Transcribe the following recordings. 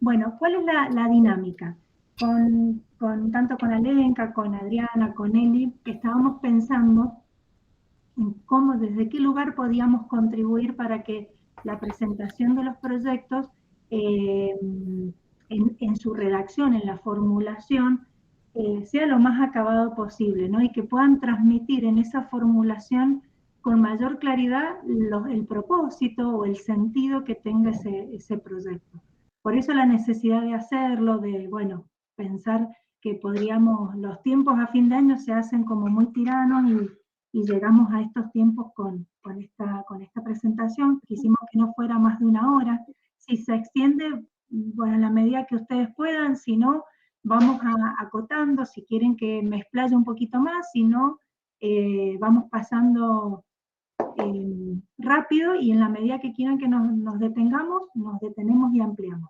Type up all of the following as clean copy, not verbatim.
Bueno, ¿cuál es la dinámica? Tanto con Alenka, con Adriana, con Eli, estábamos pensando en cómo, desde qué lugar podíamos contribuir para que la presentación de los proyectos, en su redacción, en la formulación, sea lo más acabado posible, ¿no? Y que puedan transmitir en esa formulación con mayor claridad el propósito o el sentido que tenga ese proyecto. Por eso la necesidad de hacerlo, de, bueno, pensar que podríamos, los tiempos a fin de año se hacen como muy tiranos y llegamos a estos tiempos con esta presentación. Quisimos que no fuera más de una hora. Si se extiende, bueno, en la medida que ustedes puedan, si no, vamos acotando, si quieren que me explaye un poquito más, si no, vamos pasando rápido y en la medida que quieran que nos detengamos, nos detenemos y ampliamos.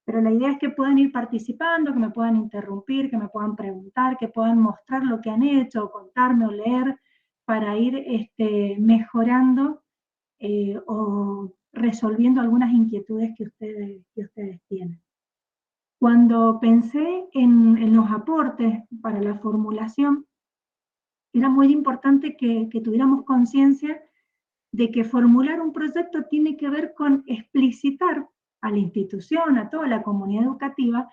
Pero la idea es que puedan ir participando, que me puedan interrumpir, que me puedan preguntar, que puedan mostrar lo que han hecho, contarme o leer, para ir mejorando o resolviendo algunas inquietudes que ustedes tienen. Cuando pensé en los aportes para la formulación, era muy importante que tuviéramos conciencia de que formular un proyecto tiene que ver con explicitar a la institución, a toda la comunidad educativa,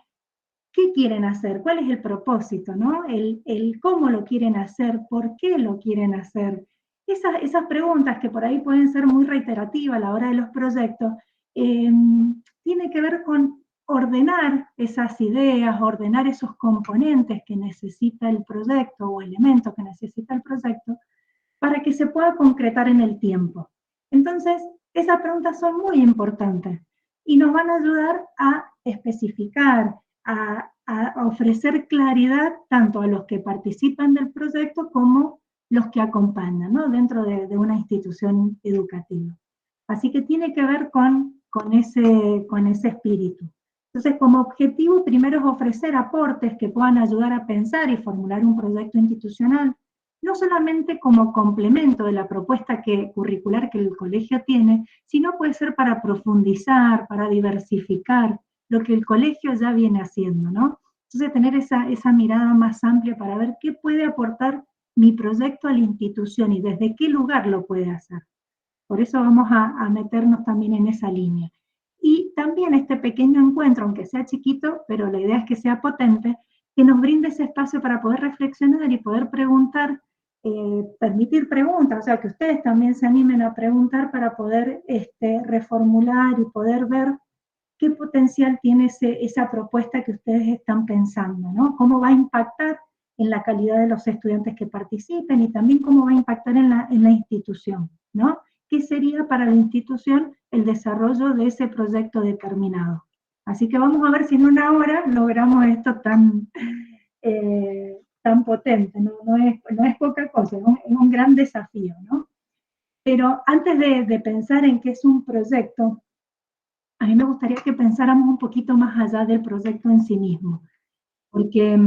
qué quieren hacer, cuál es el propósito, ¿no? El cómo lo quieren hacer, por qué lo quieren hacer. Esas preguntas que por ahí pueden ser muy reiterativas a la hora de los proyectos, tiene que ver con ordenar esas ideas, ordenar esos componentes que necesita el proyecto o elementos que necesita el proyecto para que se pueda concretar en el tiempo. Entonces, esas preguntas son muy importantes y nos van a ayudar a especificar, a ofrecer claridad tanto a los que participan del proyecto como los que acompañan, ¿no? Dentro de una institución educativa. Así que tiene que ver con ese espíritu. Entonces, como objetivo, primero es ofrecer aportes que puedan ayudar a pensar y formular un proyecto institucional, no solamente como complemento de la propuesta curricular que el colegio tiene, sino puede ser para profundizar, para diversificar lo que el colegio ya viene haciendo, ¿no? Entonces, tener esa mirada más amplia para ver qué puede aportar mi proyecto a la institución y desde qué lugar lo puede hacer. Por eso vamos a meternos también en esa línea. Y también este pequeño encuentro, aunque sea chiquito, pero la idea es que sea potente, que nos brinde ese espacio para poder reflexionar y poder preguntar, permitir preguntas, o sea, que ustedes también se animen a preguntar para poder reformular y poder ver qué potencial tiene esa propuesta que ustedes están pensando, ¿no? Cómo va a impactar en la calidad de los estudiantes que participen y también cómo va a impactar en la institución, ¿no? ¿Qué sería para la institución el desarrollo de ese proyecto determinado? Así que vamos a ver si en una hora logramos esto tan potente, no es poca cosa, es un gran desafío, ¿no? Pero antes de pensar en qué es un proyecto, a mí me gustaría que pensáramos un poquito más allá del proyecto en sí mismo, porque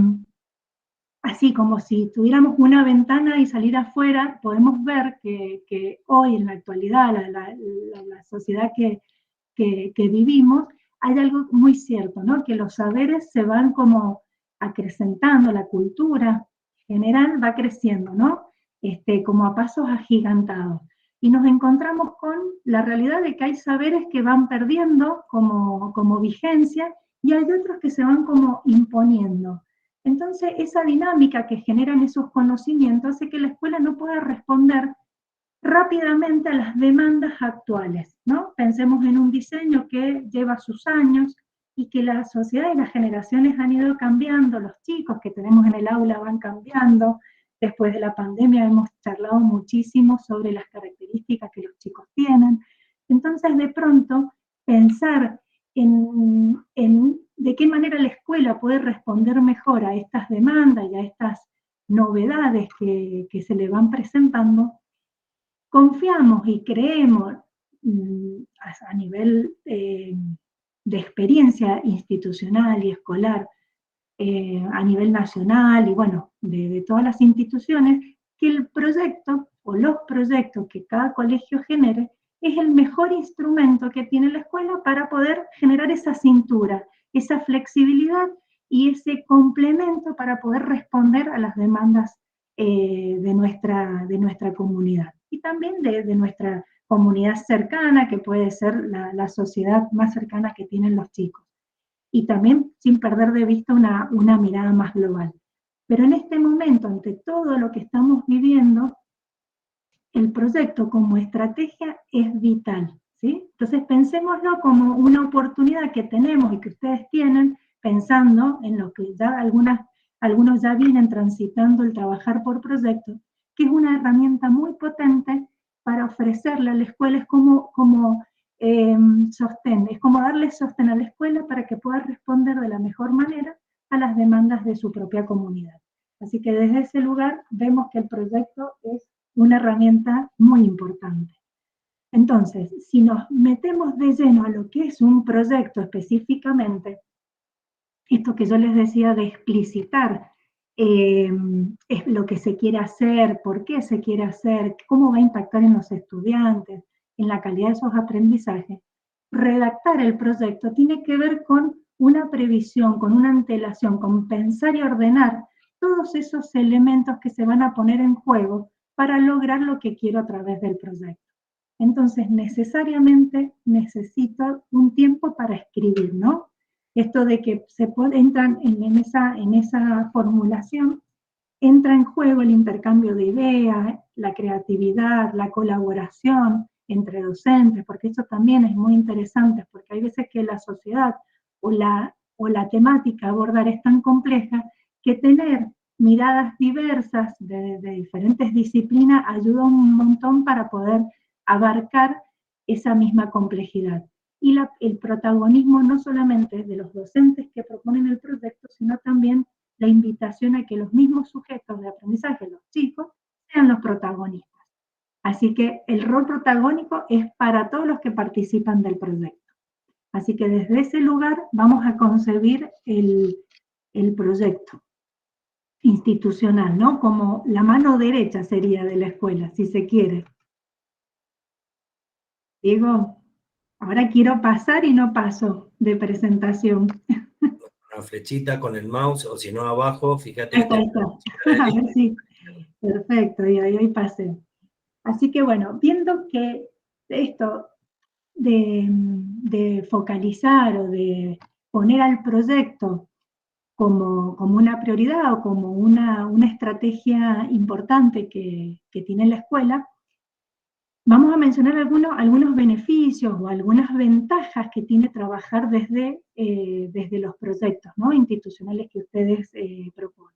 así como si tuviéramos una ventana y salir afuera, podemos ver que hoy en la actualidad, la sociedad que vivimos, hay algo muy cierto, ¿no? Que los saberes se van como acrecentando, la cultura general va creciendo, ¿no? Como a pasos agigantados. Y nos encontramos con la realidad de que hay saberes que van perdiendo como vigencia y hay otros que se van como imponiendo. Entonces, esa dinámica que generan esos conocimientos hace que la escuela no pueda responder rápidamente a las demandas actuales, ¿no? Pensemos en un diseño que lleva sus años y que la sociedad y las generaciones han ido cambiando, los chicos que tenemos en el aula van cambiando. Después de la pandemia hemos charlado muchísimo sobre las características que los chicos tienen. Entonces, de pronto, pensar en de qué manera la escuela puede responder mejor a estas demandas y a estas novedades que se le van presentando, confiamos y creemos a nivel de experiencia institucional y escolar, a nivel nacional y bueno, de todas las instituciones, que el proyecto o los proyectos que cada colegio genere es el mejor instrumento que tiene la escuela para poder generar esa cintura, esa flexibilidad y ese complemento para poder responder a las demandas de nuestra comunidad. Y también de nuestra comunidad cercana, que puede ser la sociedad más cercana que tienen los chicos. Y también sin perder de vista una mirada más global. Pero en este momento, ante todo lo que estamos viviendo, el proyecto como estrategia es vital, ¿sí? Entonces pensémoslo como una oportunidad que tenemos y que ustedes tienen, pensando en lo que ya algunos ya vienen transitando el trabajar por proyectos, que es una herramienta muy potente para ofrecerle a la escuela, es como sostén, es como darle sostén a la escuela para que pueda responder de la mejor manera a las demandas de su propia comunidad. Así que desde ese lugar vemos que el proyecto es una herramienta muy importante. Entonces, si nos metemos de lleno a lo que es un proyecto específicamente, esto que yo les decía de explicitar es lo que se quiere hacer, por qué se quiere hacer, cómo va a impactar en los estudiantes, en la calidad de esos aprendizajes, redactar el proyecto tiene que ver con una previsión, con una antelación, con pensar y ordenar todos esos elementos que se van a poner en juego para lograr lo que quiero a través del proyecto. Entonces, necesariamente necesito un tiempo para escribir, ¿no? Esto de que entran en esa formulación, entra en juego el intercambio de ideas, la creatividad, la colaboración entre docentes, porque eso también es muy interesante, porque hay veces que la sociedad o la temática a abordar es tan compleja que tener miradas diversas de diferentes disciplinas ayuda un montón para poder abarcar esa misma complejidad. Y el protagonismo no solamente de los docentes que proponen el proyecto, sino también la invitación a que los mismos sujetos de aprendizaje, los chicos, sean los protagonistas. Así que el rol protagónico es para todos los que participan del proyecto. Así que desde ese lugar vamos a concebir el proyecto institucional, ¿no? Como la mano derecha sería de la escuela, si se quiere. Diego, ahora quiero pasar y no paso de presentación. Una flechita con el mouse, o si no abajo, fíjate Ahí que está, ahí está. A ver si. Perfecto, y ahí pasé. Así que bueno, viendo que esto de focalizar o de poner al proyecto como una prioridad o como una estrategia importante que tiene la escuela, vamos a mencionar algunos beneficios o algunas ventajas que tiene trabajar desde los proyectos, ¿no?, institucionales que ustedes proponen.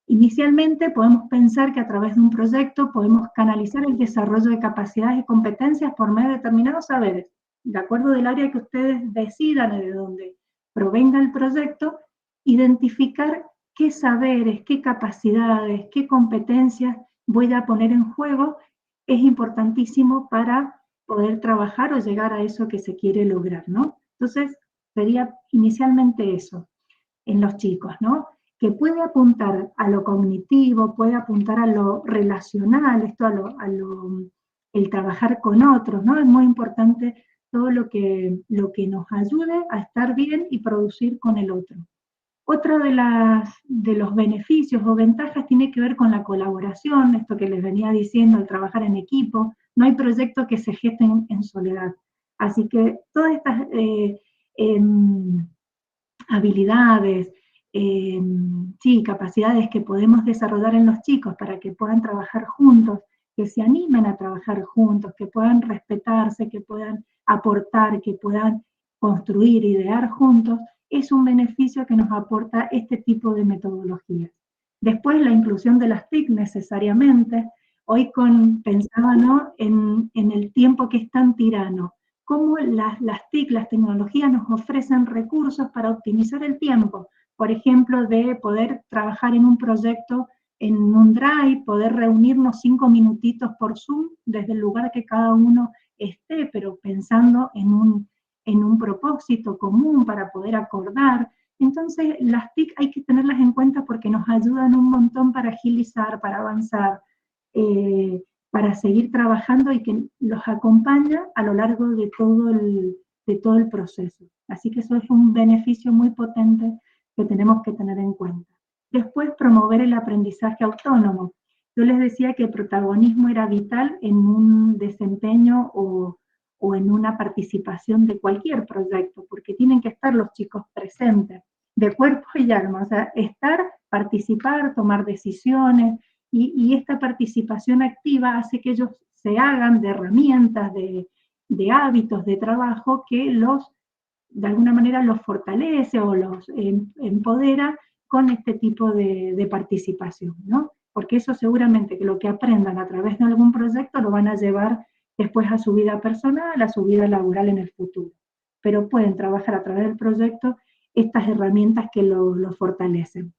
Inicialmente podemos pensar que a través de un proyecto podemos canalizar el desarrollo de capacidades y competencias por medio de determinados saberes, de acuerdo del área que ustedes decidan y de donde provenga el proyecto, identificar qué saberes, qué capacidades, qué competencias voy a poner en juego es importantísimo para poder trabajar o llegar a eso que se quiere lograr, ¿no? Entonces, sería inicialmente eso en los chicos, ¿no? Que puede apuntar a lo cognitivo, puede apuntar a lo relacional, esto el trabajar con otros, ¿no? Es muy importante todo lo que nos ayude a estar bien y producir con el otro. Otro de los beneficios o ventajas tiene que ver con la colaboración, esto que les venía diciendo, el trabajar en equipo. No hay proyectos que se gesten en soledad. Así que todas estas habilidades, sí, capacidades que podemos desarrollar en los chicos para que puedan trabajar juntos, que se animen a trabajar juntos, que puedan respetarse, que puedan aportar, que puedan construir, idear juntos, es un beneficio que nos aporta este tipo de metodologías. Después, la inclusión de las TIC necesariamente. Hoy pensaba, ¿no?, en el tiempo que es tan tirano, cómo las TIC, las tecnologías, nos ofrecen recursos para optimizar el tiempo. Por ejemplo, de poder trabajar en un proyecto en un Drive, poder reunirnos 5 minutitos por Zoom desde el lugar que cada uno esté, pero pensando en un propósito común para poder acordar. Entonces, las TIC hay que tenerlas en cuenta porque nos ayudan un montón para agilizar, para avanzar, para seguir trabajando y que los acompaña a lo largo de todo el proceso. Así que eso es un beneficio muy potente que tenemos que tener en cuenta. Después, promover el aprendizaje autónomo. Yo les decía que el protagonismo era vital en un desempeño o en una participación de cualquier proyecto, porque tienen que estar los chicos presentes, de cuerpo y alma, o sea, estar, participar, tomar decisiones, y esta participación activa hace que ellos se hagan de herramientas, de hábitos de trabajo que de alguna manera los fortalece o los empodera con este tipo de participación, ¿no? Porque eso seguramente que lo que aprendan a través de algún proyecto lo van a llevar después a su vida personal, a su vida laboral en el futuro. Pero pueden trabajar a través del proyecto estas herramientas que lo fortalecen.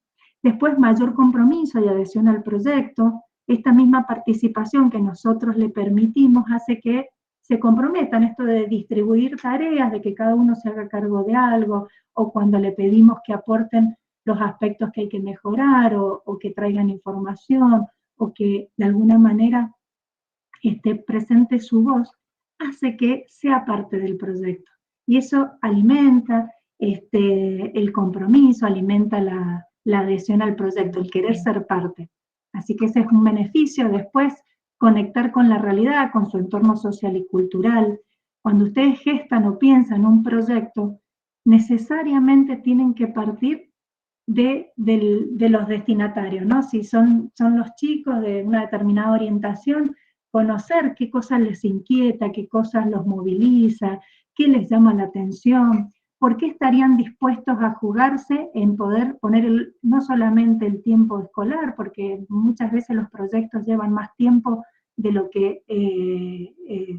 Después, mayor compromiso y adhesión al proyecto. Esta misma participación que nosotros le permitimos hace que se comprometan, esto de distribuir tareas, de que cada uno se haga cargo de algo, o cuando le pedimos que aporten los aspectos que hay que mejorar, o que traigan información, o que de alguna manera esté presente su voz, hace que sea parte del proyecto. Y eso alimenta el compromiso, alimenta la adhesión al proyecto, el querer ser parte. Así que ese es un beneficio. Después, conectar con la realidad, con su entorno social y cultural. Cuando ustedes gestan o piensan un proyecto, necesariamente tienen que partir de los destinatarios, ¿no? Si son los chicos de una determinada orientación, conocer qué cosas les inquieta, qué cosas los moviliza, qué les llama la atención, por qué estarían dispuestos a jugarse en poder poner no solamente el tiempo escolar, porque muchas veces los proyectos llevan más tiempo de lo que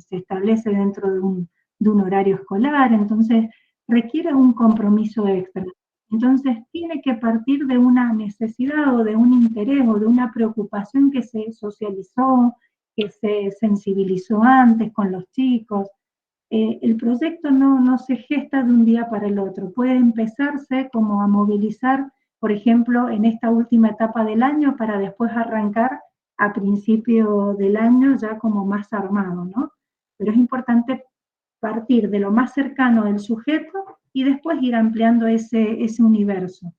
se establece dentro de un horario escolar, entonces requiere un compromiso extra. Entonces tiene que partir de una necesidad o de un interés o de una preocupación que se socializó, que se sensibilizó antes con los chicos. El proyecto no se gesta de un día para el otro, puede empezarse como a movilizar, por ejemplo, en esta última etapa del año para después arrancar a principio del año ya como más armado, ¿no? Pero es importante partir de lo más cercano del sujeto y después ir ampliando ese universo.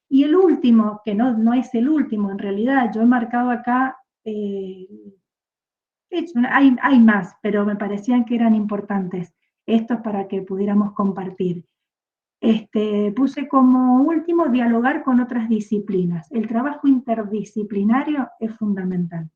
Y el último, que no es el último en realidad, yo he marcado acá, hay más, pero me parecían que eran importantes estos para que pudiéramos compartir. Puse como último dialogar con otras disciplinas. El trabajo interdisciplinario es fundamental.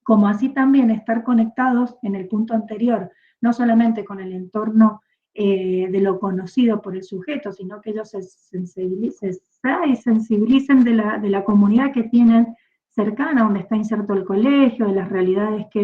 Como así también estar conectados en el punto anterior, no solamente con el entorno de lo conocido por el sujeto, sino que ellos se sensibilicen de la comunidad que tienen cercana, donde está inserto el colegio, de las realidades que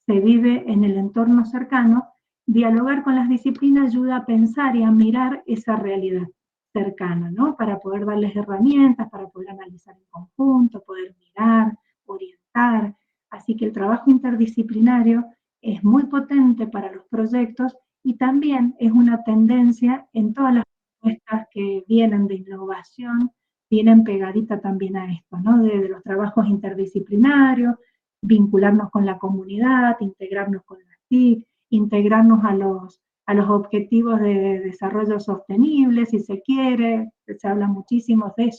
se vive en el entorno cercano. Dialogar con las disciplinas ayuda a pensar y a mirar esa realidad cercana, ¿no? Para poder darles herramientas, para poder analizar en conjunto, poder mirar, orientar. Así que el trabajo interdisciplinario es muy potente para los proyectos y también es una tendencia en todas las propuestas que vienen de innovación, vienen pegadita también a esto, ¿no? De los trabajos interdisciplinarios, vincularnos con la comunidad, integrarnos con las TIC, integrarnos a los objetivos de desarrollo sostenible, si se quiere, se habla muchísimo de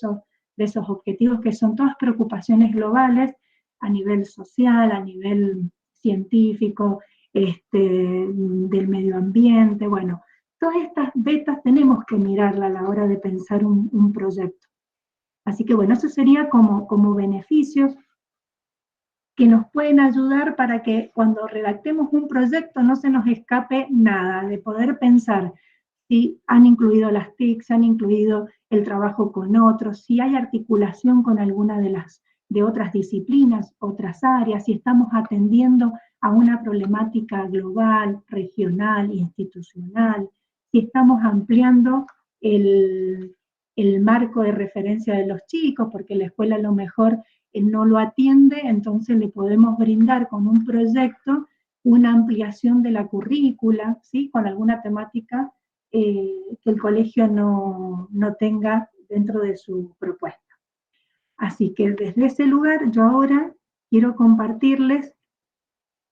esos objetivos que son todas preocupaciones globales a nivel social, a nivel científico, del medio ambiente, bueno, todas estas betas tenemos que mirarla a la hora de pensar un proyecto. Así que bueno, eso sería como beneficios que nos pueden ayudar para que cuando redactemos un proyecto no se nos escape nada, de poder pensar si han incluido las TIC, si han incluido el trabajo con otros, si hay articulación con alguna de otras disciplinas, otras áreas, si estamos atendiendo a una problemática global, regional, institucional, si estamos ampliando el marco de referencia de los chicos, porque la escuela a lo mejor no lo atiende, entonces le podemos brindar con un proyecto una ampliación de la currícula, ¿sí? Con alguna temática que el colegio no tenga dentro de su propuesta. Así que desde ese lugar yo ahora quiero compartirles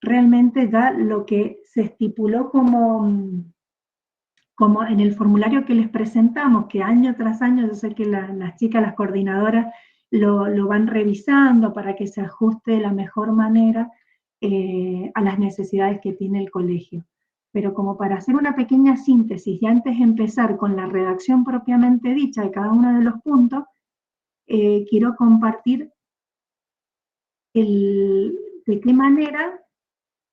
realmente ya lo que se estipuló como en el formulario que les presentamos, que año tras año, yo sé que las chicas, las coordinadoras, lo van revisando para que se ajuste de la mejor manera a las necesidades que tiene el colegio. Pero como para hacer una pequeña síntesis y antes de empezar con la redacción propiamente dicha de cada uno de los puntos, quiero compartir de qué manera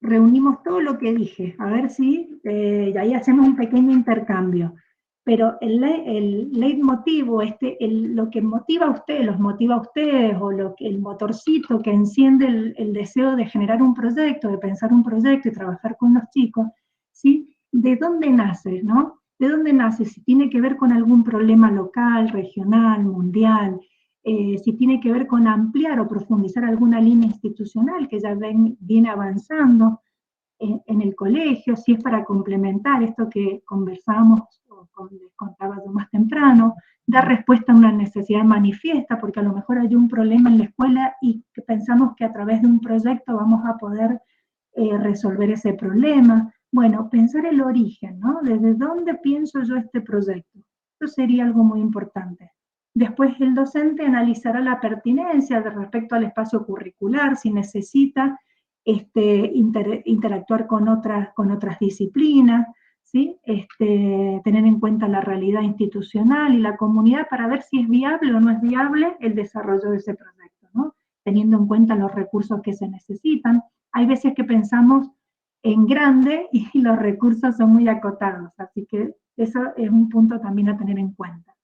reunimos todo lo que dije, a ver si y ahí hacemos un pequeño intercambio. Pero el leitmotiv, lo que motiva a ustedes, los motiva a ustedes, o el motorcito que enciende el deseo de generar un proyecto, de pensar un proyecto y trabajar con los chicos, ¿sí? ¿De dónde nace, no? ¿De dónde nace? Si tiene que ver con algún problema local, regional, mundial, si tiene que ver con ampliar o profundizar alguna línea institucional que ya viene avanzando en el colegio, si es para complementar esto que conversábamos o les contaba yo más temprano, dar respuesta a una necesidad manifiesta, porque a lo mejor hay un problema en la escuela y que pensamos que a través de un proyecto vamos a poder resolver ese problema. Bueno, pensar el origen, ¿no? ¿Desde dónde pienso yo este proyecto? Eso sería algo muy importante. Después el docente analizará la pertinencia respecto al espacio curricular, si necesita interactuar con otras disciplinas, ¿sí? Tener en cuenta la realidad institucional y la comunidad para ver si es viable o no es viable el desarrollo de ese proyecto, ¿no? Teniendo en cuenta los recursos que se necesitan. Hay veces que pensamos en grande y los recursos son muy acotados, así que eso es un punto también a tener en cuenta.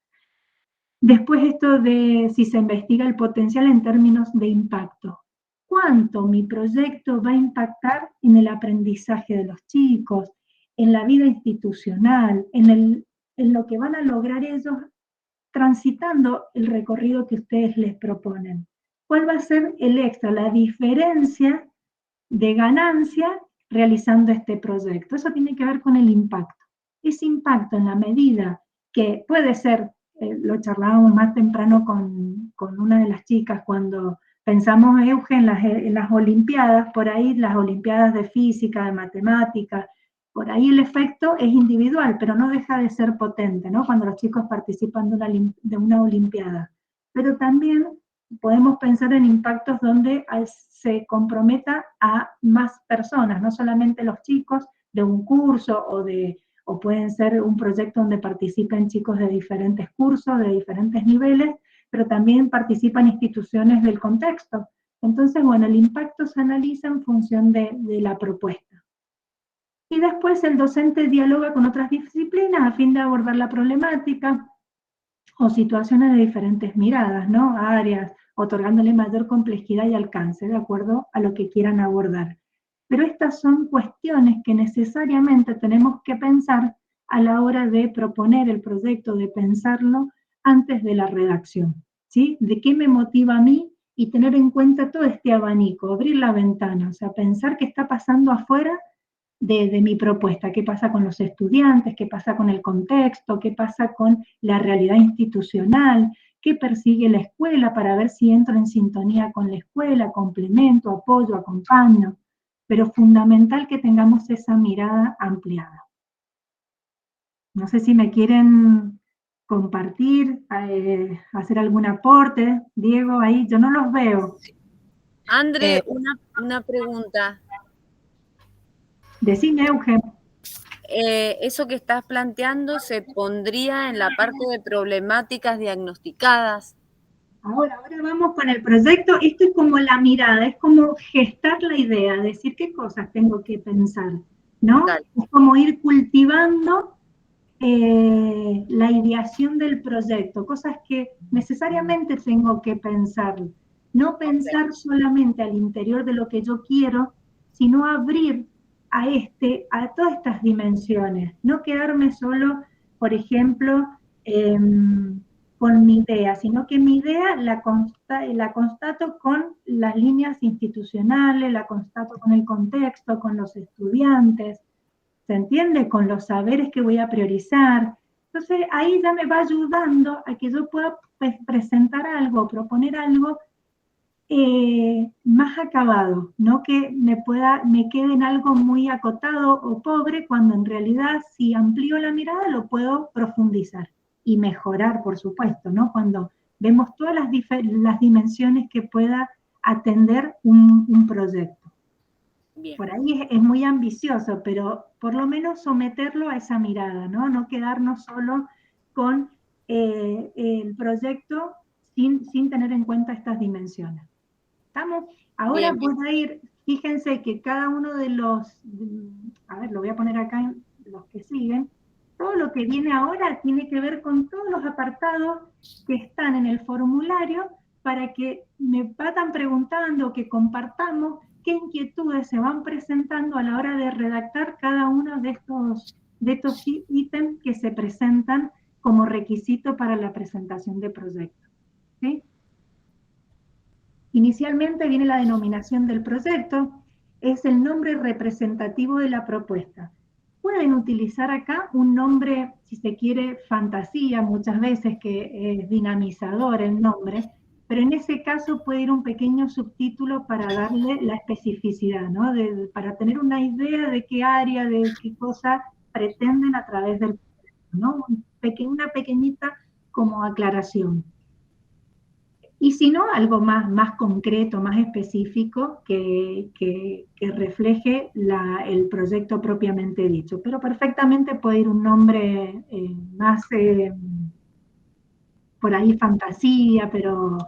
Después esto de si se investiga el potencial en términos de impacto. ¿Cuánto mi proyecto va a impactar en el aprendizaje de los chicos, en la vida institucional, en lo que van a lograr ellos transitando el recorrido que ustedes les proponen? ¿Cuál va a ser el extra, la diferencia de ganancia realizando este proyecto? Eso tiene que ver con el impacto. Ese impacto en la medida que puede ser, lo charlábamos más temprano con una de las chicas cuando pensamos, Eugen, en las olimpiadas, por ahí las olimpiadas de física, de matemáticas, por ahí el efecto es individual, pero no deja de ser potente, ¿no? Cuando los chicos participan de una olimpiada. Pero también podemos pensar en impactos donde se comprometa a más personas, no solamente los chicos de un curso o pueden ser un proyecto donde participen chicos de diferentes cursos, de diferentes niveles, pero también participan instituciones del contexto. Entonces, bueno, el impacto se analiza en función de la propuesta. Y después el docente dialoga con otras disciplinas a fin de abordar la problemática o situaciones de diferentes miradas, ¿no? Áreas, otorgándole mayor complejidad y alcance, de acuerdo a lo que quieran abordar. Pero estas son cuestiones que necesariamente tenemos que pensar a la hora de proponer el proyecto, de pensarlo antes de la redacción, ¿sí? ¿De qué me motiva a mí? Y tener en cuenta todo este abanico, abrir la ventana, o sea, pensar qué está pasando afuera de mi propuesta, qué pasa con los estudiantes, qué pasa con el contexto, qué pasa con la realidad institucional, qué persigue la escuela para ver si entro en sintonía con la escuela, complemento, apoyo, acompaño, pero fundamental que tengamos esa mirada ampliada. No sé si me quieren compartir, hacer algún aporte. Diego, ahí yo no los veo. André, una pregunta. Decime, Eugen. Eso que estás planteando se pondría en la parte de problemáticas diagnosticadas. Ahora vamos con el proyecto. Esto es como la mirada, es como gestar la idea, decir qué cosas tengo que pensar, ¿no? Dale. Es como ir cultivando la ideación del proyecto, cosas que necesariamente tengo que pensar. No pensar solamente al interior de lo que yo quiero, sino abrir a todas estas dimensiones. No quedarme solo, por ejemplo, con mi idea, sino que mi idea la constato con las líneas institucionales, la constato con el contexto, con los estudiantes, ¿se entiende? Con los saberes que voy a priorizar. Entonces ahí ya me va ayudando a que yo pueda presentar algo, proponer algo más acabado, no que me quede en algo muy acotado o pobre, cuando en realidad si amplío la mirada lo puedo profundizar y mejorar, por supuesto, ¿no? Cuando vemos todas las dimensiones que pueda atender un proyecto. Bien. Por ahí es muy ambicioso, pero por lo menos someterlo a esa mirada, ¿no? No quedarnos solo con el proyecto sin tener en cuenta estas dimensiones. ¿Estamos? Ahora Bien, bien. voy a ir, fíjense que cada uno de los, a ver, lo voy a poner acá en los que siguen, todo lo que viene ahora tiene que ver con todos los apartados que están en el formulario para que me vayan preguntando, que compartamos qué inquietudes se van presentando a la hora de redactar cada uno de estos ítems que se presentan como requisito para la presentación de proyectos. ¿Sí? Inicialmente viene la denominación del proyecto, es el nombre representativo de la propuesta. Pueden utilizar acá un nombre, si se quiere, fantasía, muchas veces, que es dinamizador el nombre, pero en ese caso puede ir un pequeño subtítulo para darle la especificidad, ¿no? Para tener una idea de qué área, de qué cosa pretenden a través del proyecto, ¿no? Una pequeñita como aclaración. Y si no, algo más concreto, más específico, que refleje el proyecto propiamente dicho. Pero perfectamente puede ir un nombre más, por ahí fantasía, pero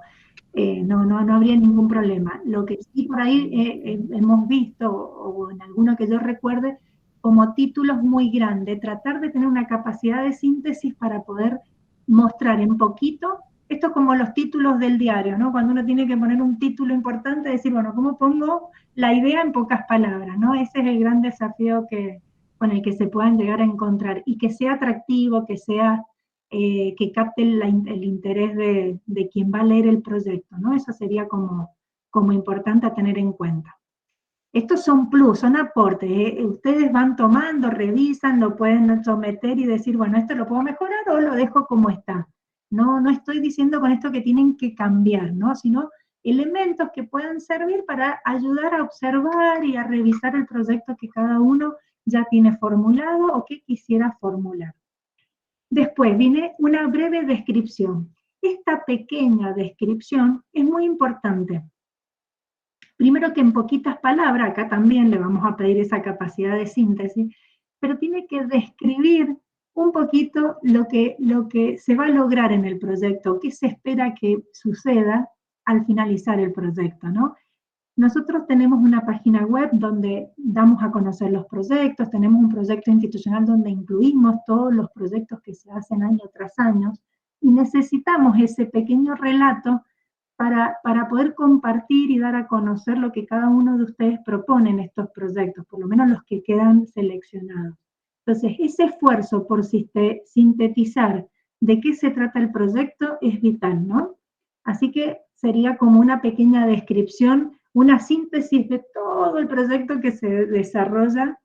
no habría ningún problema. Lo que sí por ahí hemos visto, o en alguno que yo recuerde, como títulos muy grandes, tratar de tener una capacidad de síntesis para poder mostrar en poquito. Esto es como los títulos del diario, ¿no? Cuando uno tiene que poner un título importante, decir, bueno, ¿cómo pongo la idea en pocas palabras, ¿no? Ese es el gran desafío con el que se puedan llegar a encontrar, y que sea atractivo, que capte el interés de quien va a leer el proyecto, ¿no? Eso sería como importante a tener en cuenta. Estos son plus, son aportes. Ustedes van tomando, revisan, lo pueden someter y decir, bueno, esto lo puedo mejorar o lo dejo como está. No estoy diciendo con esto que tienen que cambiar, ¿no? Sino elementos que puedan servir para ayudar a observar y a revisar el proyecto que cada uno ya tiene formulado o que quisiera formular. Después viene una breve descripción. Esta pequeña descripción es muy importante. Primero, que en poquitas palabras, acá también le vamos a pedir esa capacidad de síntesis, pero tiene que describir un poquito lo que se va a lograr en el proyecto, qué se espera que suceda al finalizar el proyecto, ¿no? Nosotros tenemos una página web donde damos a conocer los proyectos, tenemos un proyecto institucional donde incluimos todos los proyectos que se hacen año tras año, y necesitamos ese pequeño relato para poder compartir y dar a conocer lo que cada uno de ustedes propone en estos proyectos, por lo menos los que quedan seleccionados. Entonces, ese esfuerzo por sintetizar de qué se trata el proyecto es vital, ¿no? Así que sería como una pequeña descripción, una síntesis de todo el proyecto que se desarrolla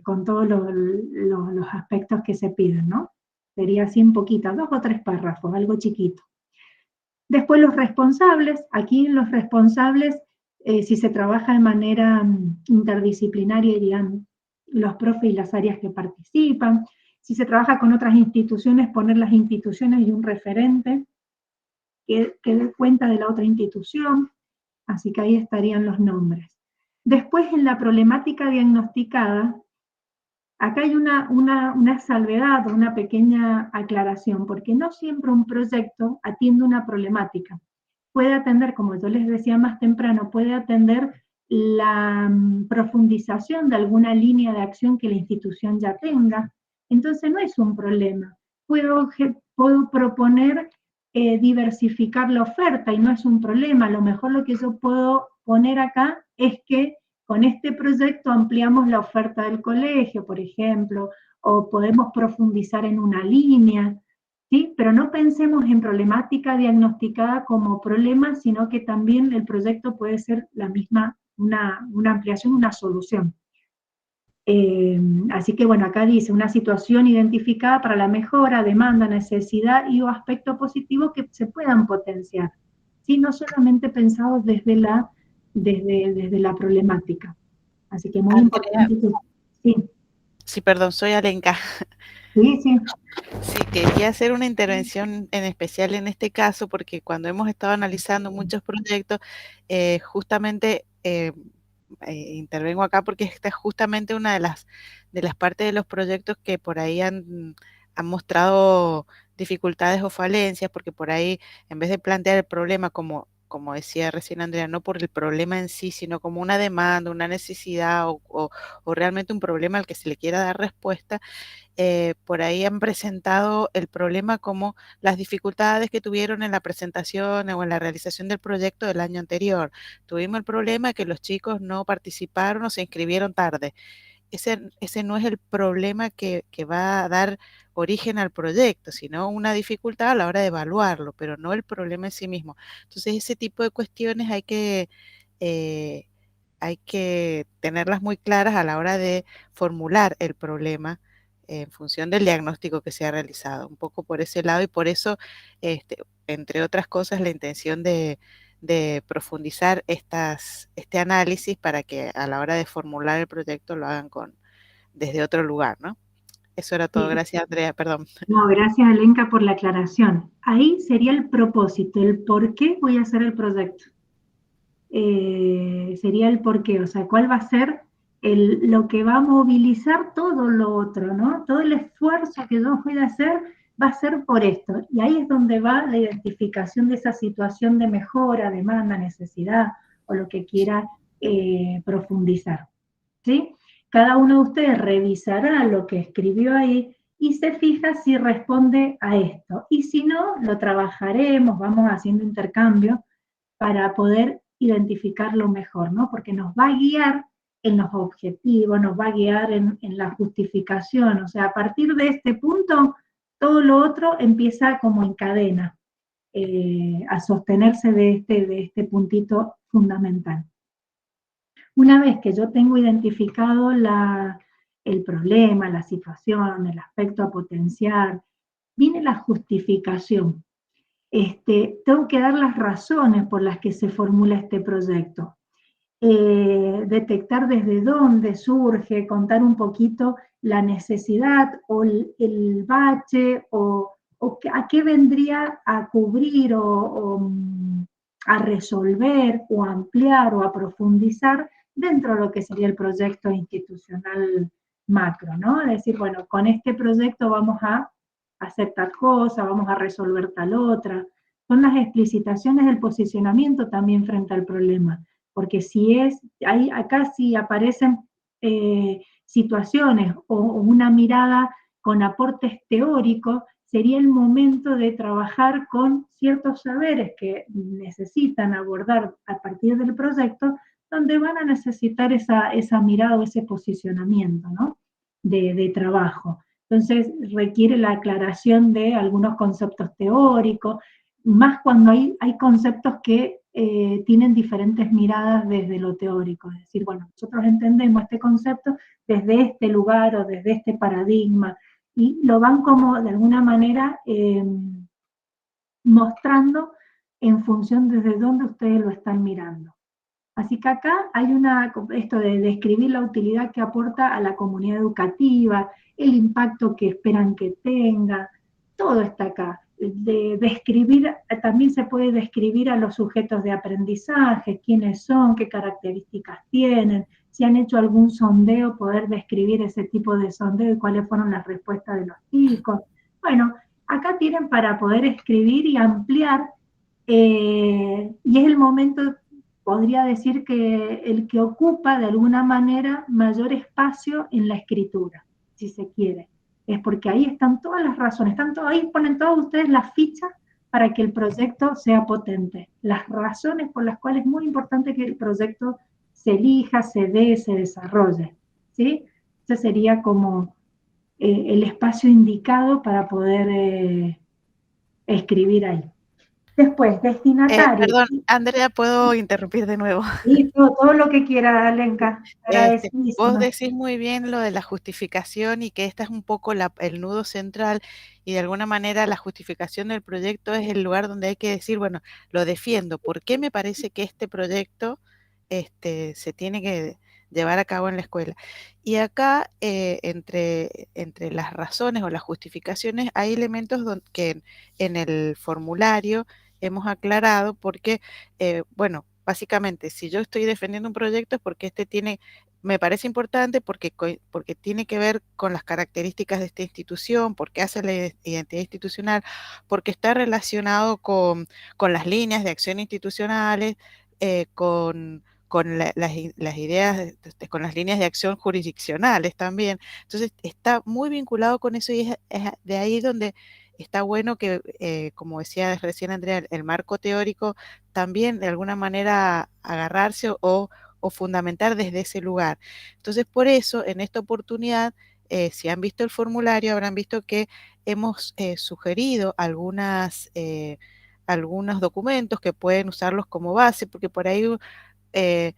con todos los aspectos que se piden, ¿no? Sería así en poquito, 2 o 3 párrafos, algo chiquito. Después los responsables, aquí los responsables, si se trabaja de manera interdisciplinaria, irían los profes y las áreas que participan. Si se trabaja con otras instituciones, poner las instituciones y un referente que dé cuenta de la otra institución, así que ahí estarían los nombres. Después, en la problemática diagnosticada, acá hay una salvedad, una pequeña aclaración, porque no siempre un proyecto atiende una problemática. Puede atender, como yo les decía más temprano, puede atender la profundización de alguna línea de acción que la institución ya tenga. Entonces no es un problema. Puedo proponer diversificar la oferta y no es un problema. A lo mejor lo que yo puedo poner acá es que con este proyecto ampliamos la oferta del colegio, por ejemplo, o podemos profundizar en una línea, ¿sí? Pero no pensemos en problemática diagnosticada como problema, sino que también el proyecto puede ser la misma, una ampliación, una solución. Así que bueno, acá dice una situación identificada para la mejora, demanda, necesidad y o aspecto positivo que se puedan potenciar. ¿sí? No solamente pensados desde la problemática. Así que muy Andrea, importante que... Sí, sí, perdón, soy Alenka. sí, sí. Sí, quería hacer una intervención en especial en este caso, porque cuando hemos estado analizando muchos proyectos, justamente intervengo acá porque esta es justamente una de las partes de los proyectos que por ahí han mostrado dificultades o falencias, porque por ahí, en vez de plantear el problema como decía recién Andrea, no por el problema en sí, sino como una demanda, una necesidad o realmente un problema al que se le quiera dar respuesta, por ahí han presentado el problema como las dificultades que tuvieron en la presentación o en la realización del proyecto del año anterior. Tuvimos el problema de que los chicos no participaron o se inscribieron tarde. Ese no es el problema que va a dar origen al proyecto, sino una dificultad a la hora de evaluarlo, pero no el problema en sí mismo. Entonces, ese tipo de cuestiones eh, hay que tenerlas muy claras a la hora de formular el problema en función del diagnóstico que se ha realizado, un poco por ese lado, y por eso, entre otras cosas, la intención de profundizar este análisis para que a la hora de formular el proyecto lo hagan desde otro lugar, ¿no? Eso era todo. Sí. Gracias, Andrea, perdón. No, gracias Alenka por la aclaración. Ahí sería el propósito, el por qué voy a hacer el proyecto. Sería el por qué, o sea, cuál va a ser lo que va a movilizar todo lo otro, ¿no? Todo el esfuerzo que yo voy a hacer va a ser por esto. Y ahí es donde va la identificación de esa situación de mejora, demanda, necesidad o lo que quiera profundizar, ¿sí? Cada uno de ustedes revisará lo que escribió ahí y se fija si responde a esto. Y si no, lo trabajaremos, vamos haciendo intercambio para poder identificarlo mejor, ¿no? Porque nos va a guiar en los objetivos, nos va a guiar en la justificación. O sea, a partir de este punto, todo lo otro empieza como en cadena, a sostenerse de este puntito fundamental. Una vez que yo tengo identificado el problema, la situación, el aspecto a potenciar, viene la justificación. Tengo que dar las razones por las que se formula este proyecto. Detectar desde dónde surge, contar un poquito la necesidad o el bache o a qué vendría a cubrir o a resolver o a ampliar o a profundizar dentro de lo que sería el proyecto institucional macro, ¿no? Es decir, bueno, con este proyecto vamos a hacer tal cosa, vamos a resolver tal otra. Son las explicitaciones del posicionamiento también frente al problema, porque acá sí aparecen situaciones o una mirada con aportes teóricos, sería el momento de trabajar con ciertos saberes que necesitan abordar a partir del proyecto, donde van a necesitar esa mirada o ese posicionamiento, ¿no? de trabajo. Entonces requiere la aclaración de algunos conceptos teóricos, más cuando hay conceptos que tienen diferentes miradas desde lo teórico. Es decir, bueno, nosotros entendemos este concepto desde este lugar o desde este paradigma, y lo van como de alguna manera mostrando en función desde dónde ustedes lo están mirando. Así que acá hay esto de describir la utilidad que aporta a la comunidad educativa, el impacto que esperan que tenga, todo está acá. También se puede describir a los sujetos de aprendizaje, quiénes son, qué características tienen, si han hecho algún sondeo, poder describir ese tipo de sondeo y cuáles fueron las respuestas de los chicos. Bueno, acá tienen para poder escribir y ampliar, y es el momento, podría decir que el que ocupa de alguna manera mayor espacio en la escritura, si se quiere. Es porque ahí están todas las razones, ahí ponen todos ustedes las fichas para que el proyecto sea potente. Las razones por las cuales es muy importante que el proyecto se elija, se dé, se desarrolle, ¿sí? Ese sería como el espacio indicado para poder escribir ahí. Después, destinatarios. Perdón, Andrea, ¿puedo interrumpir de nuevo? Sí, todo lo que quiera, Lenka. Vos Agradecidísima. decís muy bien lo de la justificación y que esta es un poco el nudo central y de alguna manera la justificación del proyecto es el lugar donde hay que decir, bueno, lo defiendo. ¿Por qué me parece que este proyecto se tiene que llevar a cabo en la escuela? Y acá, entre las razones o las justificaciones, hay elementos que en el formulario hemos aclarado porque, bueno, básicamente, si yo estoy defendiendo un proyecto es porque me parece importante porque tiene que ver con las características de esta institución, porque hace la identidad institucional, porque está relacionado con las líneas de acción institucionales, con las ideas, con las líneas de acción jurisdiccionales también. Entonces, está muy vinculado con eso y es de ahí donde está bueno que, como decía recién Andrea, el marco teórico también de alguna manera agarrarse o fundamentar desde ese lugar. Entonces, por eso, en esta oportunidad, si han visto el formulario, habrán visto que hemos sugerido algunos documentos que pueden usarlos como base, porque por ahí eh,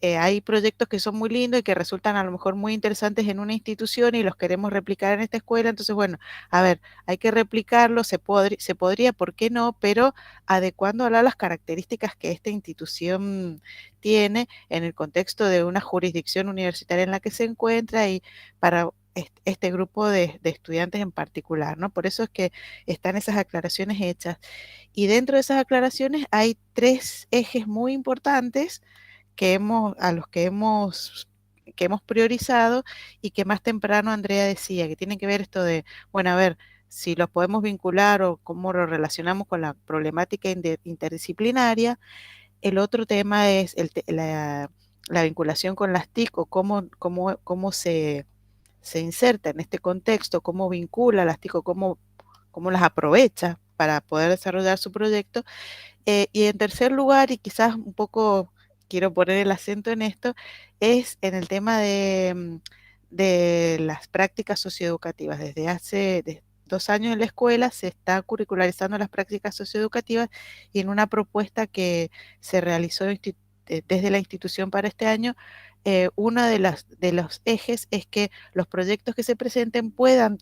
hay proyectos que son muy lindos y que resultan a lo mejor muy interesantes en una institución y los queremos replicar en esta escuela. Entonces, bueno, a ver, hay que replicarlo, se podría, ¿por qué no? Pero adecuando a las características que esta institución tiene en el contexto de una jurisdicción universitaria en la que se encuentra y para este grupo de estudiantes en particular, ¿no? Por eso es que están esas aclaraciones hechas. Y dentro de esas aclaraciones hay 3 ejes muy importantes que hemos priorizado y que más temprano Andrea decía, que tienen que ver esto de, bueno, a ver, si los podemos vincular o cómo lo relacionamos con la problemática interdisciplinaria. El otro tema es la vinculación con las TIC o cómo se inserta en este contexto, cómo vincula las TIC o cómo las aprovecha para poder desarrollar su proyecto. Y en tercer lugar, y quizás un poco quiero poner el acento en esto, es en el tema de las prácticas socioeducativas. Desde hace 2 años en la escuela se está curricularizando las prácticas socioeducativas y en una propuesta que se realizó desde la institución para este año, uno de los ejes es que los proyectos que se presenten puedan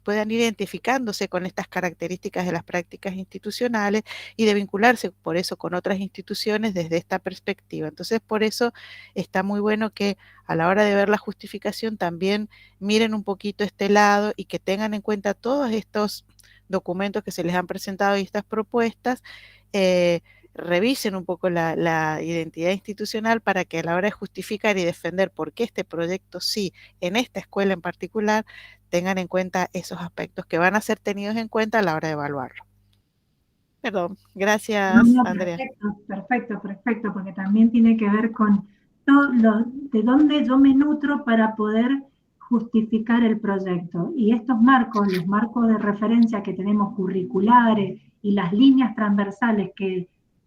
puedan ir identificándose con estas características de las prácticas institucionales y de vincularse por eso con otras instituciones desde esta perspectiva. Entonces, por eso está muy bueno que a la hora de ver la justificación también miren un poquito este lado y que tengan en cuenta todos estos documentos que se les han presentado y estas propuestas, revisen un poco la identidad institucional para que a la hora de justificar y defender por qué este proyecto sí, en esta escuela en particular, tengan en cuenta esos aspectos que van a ser tenidos en cuenta a la hora de evaluarlo. Perdón, gracias, No, Andrea. perfecto, porque también tiene que ver con de dónde yo me nutro para poder justificar el proyecto. Y estos marcos, los marcos de referencia que tenemos curriculares y las líneas transversales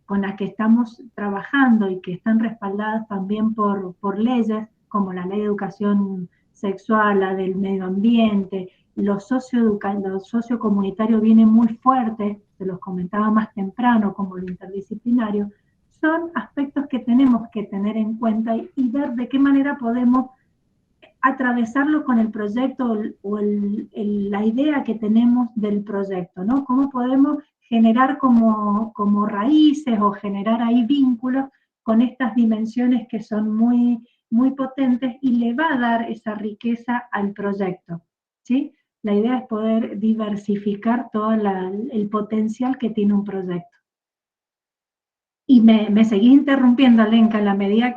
con las que estamos trabajando y que están respaldadas también por leyes, como la Ley de Educación Sexual, la del Medio Ambiente, lo sociocomunitario viene muy fuerte, se los comentaba más temprano, como lo interdisciplinario, son aspectos que tenemos que tener en cuenta y ver de qué manera podemos atravesarlo con el proyecto o la idea que tenemos del proyecto, ¿no? Cómo podemos generar como raíces o generar ahí vínculos con estas dimensiones que son muy, muy potentes y le va a dar esa riqueza al proyecto, ¿sí? La idea es poder diversificar todo el potencial que tiene un proyecto. Y me seguí interrumpiendo, Lenka, en la medida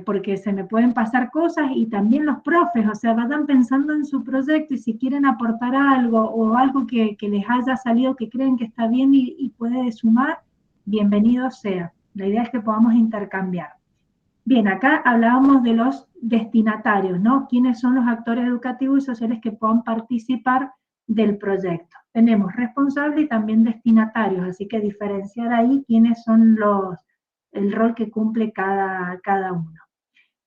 porque se me pueden pasar cosas y también los profes, o sea, vayan pensando en su proyecto y si quieren aportar algo o algo que les haya salido que creen que está bien y puede sumar, bienvenido sea. La idea es que podamos intercambiar. Bien, acá hablábamos de los destinatarios, ¿no? ¿Quiénes son los actores educativos y sociales que puedan participar del proyecto? Tenemos responsables y también destinatarios, así que diferenciar ahí quiénes son el rol que cumple cada uno.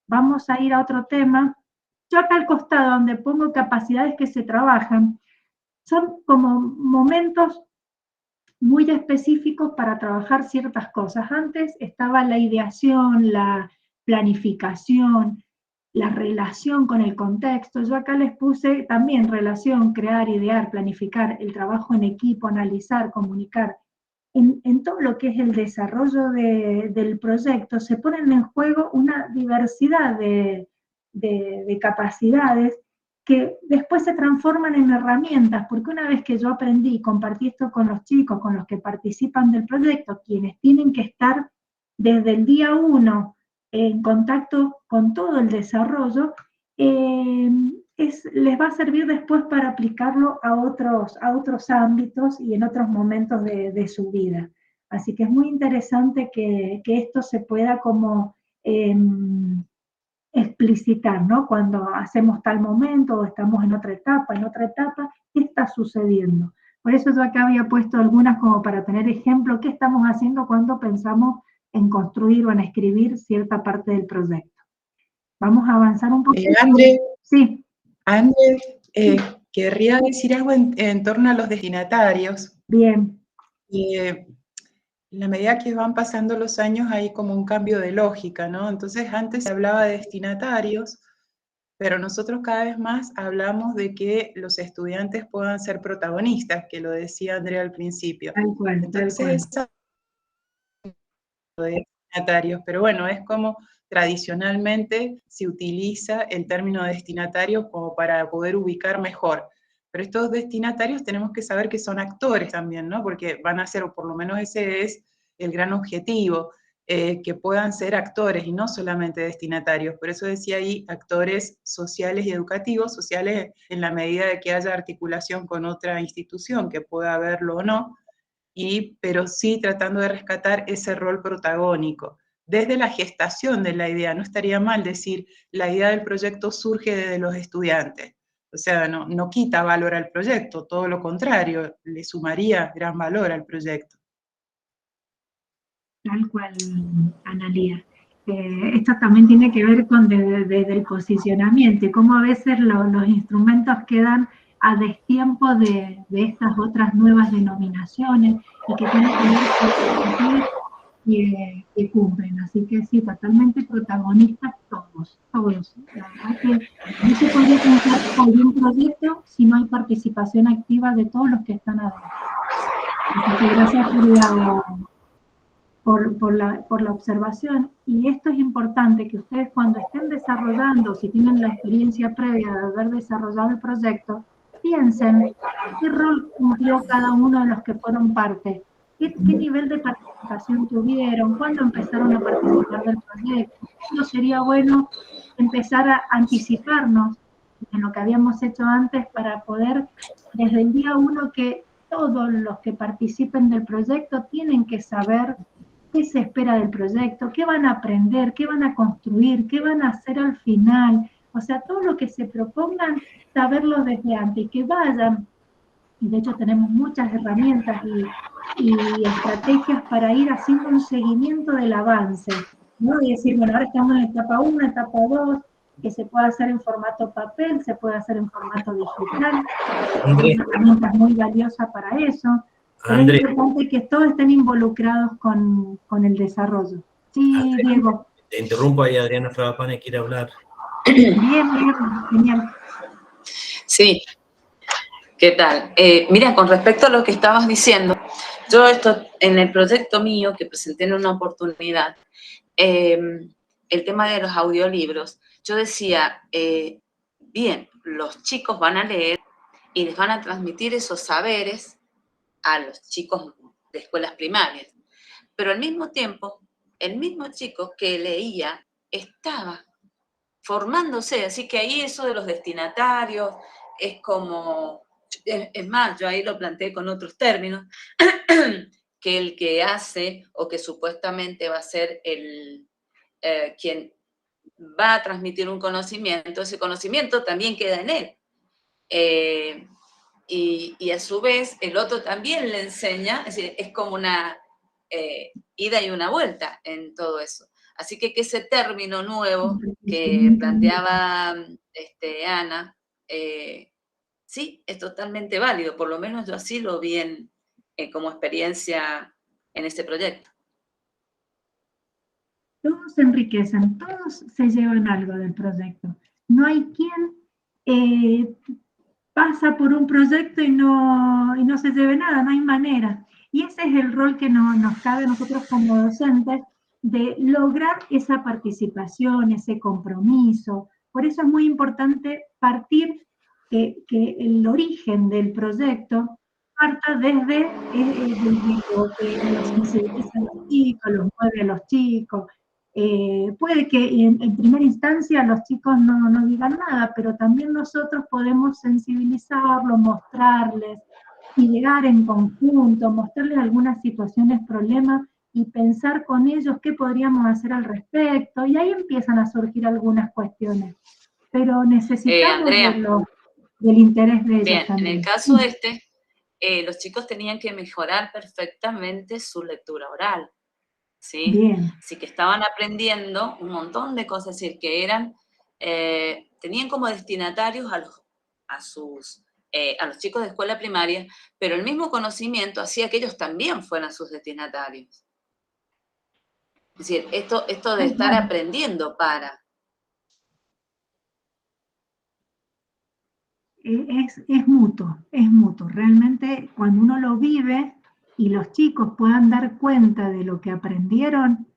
Vamos a ir a otro tema. Yo acá al costado, donde pongo capacidades que se trabajan, son como momentos muy específicos para trabajar ciertas cosas. Antes estaba la ideación, la planificación, la relación con el contexto. Yo acá les puse también relación, crear, idear, planificar, el trabajo en equipo, analizar, comunicar. En todo lo que es el desarrollo del proyecto se ponen en juego una diversidad de capacidades que después se transforman en herramientas, porque una vez que yo aprendí y compartí esto con los chicos, con los que participan del proyecto, quienes tienen que estar desde el día 1 en contacto con todo el desarrollo, les va a servir después para aplicarlo a otros ámbitos y en otros momentos de su vida. Así que es muy interesante que esto se pueda como explicitar, ¿no? Cuando hacemos tal momento o estamos en otra etapa, ¿qué está sucediendo? Por eso yo acá había puesto algunas como para tener ejemplo, ¿qué estamos haciendo cuando pensamos en construir o en escribir cierta parte del proyecto? Vamos a avanzar un poquito. André, Sí. André, querría decir algo en torno a los destinatarios. Bien. En la medida que van pasando los años hay como un cambio de lógica, ¿no? Entonces antes se hablaba de destinatarios, pero nosotros cada vez más hablamos de que los estudiantes puedan ser protagonistas, que lo decía Andrea al principio. Tal cual, entonces, tal cual. De destinatarios, pero bueno, es como tradicionalmente se utiliza el término destinatario como para poder ubicar mejor. Pero estos destinatarios tenemos que saber que son actores también, ¿no? Porque van a ser, o por lo menos ese es el gran objetivo, que puedan ser actores y no solamente destinatarios. Por eso decía ahí actores sociales y educativos, sociales en la medida de que haya articulación con otra institución, que pueda haberlo o no, pero sí tratando de rescatar ese rol protagónico. Desde la gestación de la idea, no estaría mal decir, la idea del proyecto surge desde los estudiantes. O sea, no quita valor al proyecto, todo lo contrario, le sumaría gran valor al proyecto. Tal cual, Analía. Esto también tiene que ver con desde el posicionamiento y cómo a veces los instrumentos quedan a destiempo de estas otras nuevas denominaciones y que tienen que ver con que cumplen. Así que sí, totalmente protagonistas todos. La verdad que no se podría pensar algún proyecto si no hay participación activa de todos los que están adentro. Así que gracias por la observación, y esto es importante, que ustedes cuando estén desarrollando, si tienen la experiencia previa de haber desarrollado el proyecto, piensen qué rol cumplió cada uno de los que fueron parte, qué nivel de participación tuvieron, cuándo empezaron a participar del proyecto. No sería bueno empezar a anticiparnos en lo que habíamos hecho antes para poder, desde el día 1, que todos los que participen del proyecto tienen que saber qué se espera del proyecto, qué van a aprender, qué van a construir, qué van a hacer al final. O sea, todo lo que se propongan, saberlo desde antes, y que vayan. Y de hecho tenemos muchas herramientas y estrategias para ir haciendo un seguimiento del avance, ¿no? Y decir, bueno, ahora estamos en etapa 1, etapa 2, que se puede hacer en formato papel, se puede hacer en formato digital. Hay herramientas muy valiosas para eso. Pero es importante que todos estén involucrados con el desarrollo. Sí, André, Diego. Te interrumpo ahí, Adriana Fragapane quiere hablar. Bien, genial. Sí, ¿qué tal? Mira, con respecto a lo que estabas diciendo, yo en el proyecto mío que presenté en una oportunidad, el tema de los audiolibros, yo decía, bien, los chicos van a leer y les van a transmitir esos saberes a los chicos de escuelas primarias. Pero al mismo tiempo, el mismo chico que leía estaba formándose, así que ahí eso de los destinatarios es como, es más, yo ahí lo planteé con otros términos, que el que hace o que supuestamente va a ser quien va a transmitir un conocimiento, ese conocimiento también queda en él. Y a su vez el otro también le enseña, es decir, es como una ida y una vuelta en todo eso. Así que ese término nuevo que planteaba Ana, sí, es totalmente válido, por lo menos yo así lo vi como experiencia en este proyecto? Todos se enriquecen, todos se llevan algo del proyecto. No hay quien pasa por un proyecto y no se lleve nada, no hay manera. Y ese es el rol que nos cabe a nosotros como docentes, de lograr esa participación, ese compromiso. Por eso es muy importante partir que el origen del proyecto parta desde lo que los sensibiliza a los chicos, los mueve a los chicos. Puede que en primera instancia los chicos no digan nada, pero también nosotros podemos sensibilizarlos, mostrarles y llegar en conjunto, mostrarles algunas situaciones, problemas y pensar con ellos qué podríamos hacer al respecto. Y ahí empiezan a surgir algunas cuestiones. Pero necesitamos Andrea, del interés de ellos bien, también. en el caso los chicos tenían que mejorar perfectamente su lectura oral. ¿Sí? Bien. Así que estaban aprendiendo un montón de cosas, es decir, que tenían como destinatarios a los chicos de escuela primaria, pero el mismo conocimiento hacía que ellos también fueran sus destinatarios. Es decir, esto de estar aprendiendo para... Es mutuo. Realmente cuando uno lo vive y los chicos puedan dar cuenta de lo que aprendieron,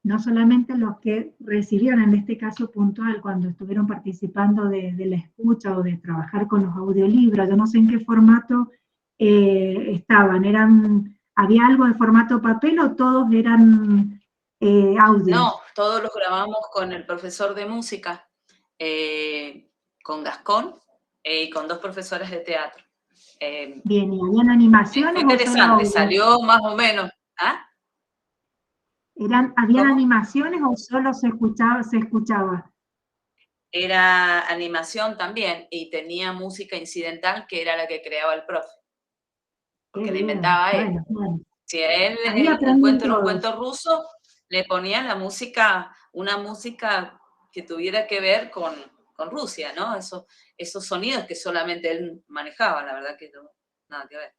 no solamente los que recibieron, en este caso puntual, cuando estuvieron participando de la escucha o de trabajar con los audiolibros, yo no sé en qué formato estaban, ¿había algo de formato papel o todos eran audio? No, todos los grabamos con el profesor de música, con Gascón, y con 2 profesoras de teatro. Bien, ¿y habían animaciones? Fue interesante, salió más o menos. ¿Ah? ¿Habían animaciones o solo se escuchaba? Era animación también, y tenía música incidental, que era la que creaba el profe. Porque la inventaba él. Bueno. Si a él el cuento era un cuento ruso, le ponían la música, una música que tuviera que ver con Rusia, ¿no? Esos sonidos que solamente él manejaba, la verdad que no, nada que ver.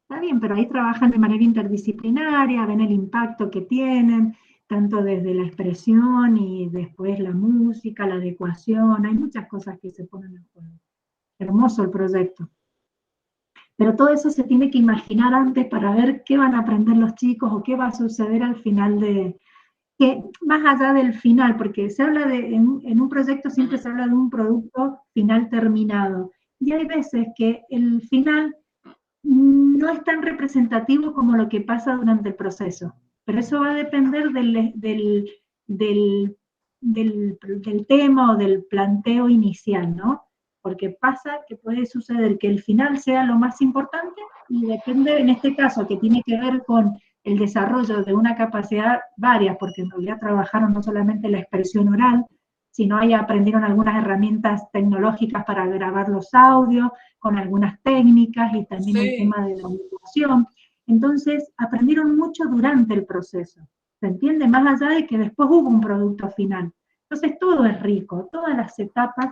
Está bien, pero ahí trabajan de manera interdisciplinaria, ven el impacto que tienen, tanto desde la expresión y después la música, la adecuación, hay muchas cosas que se ponen en juego. Hermoso el proyecto. Pero todo eso se tiene que imaginar antes para ver qué van a aprender los chicos o qué va a suceder al final que más allá del final, porque se habla en un proyecto siempre se habla de un producto final terminado. Y hay veces que el final no es tan representativo como lo que pasa durante el proceso. Pero eso va a depender del tema o del planteo inicial, ¿no? Porque pasa que puede suceder que el final sea lo más importante y depende, en este caso, que tiene que ver con el desarrollo de una capacidad varias, porque en realidad trabajaron no solamente la expresión oral, sino ahí aprendieron algunas herramientas tecnológicas para grabar los audios, con algunas técnicas y también el tema de la educación. Entonces, aprendieron mucho durante el proceso, ¿se entiende? Más allá de que después hubo un producto final. Entonces, todo es rico, todas las etapas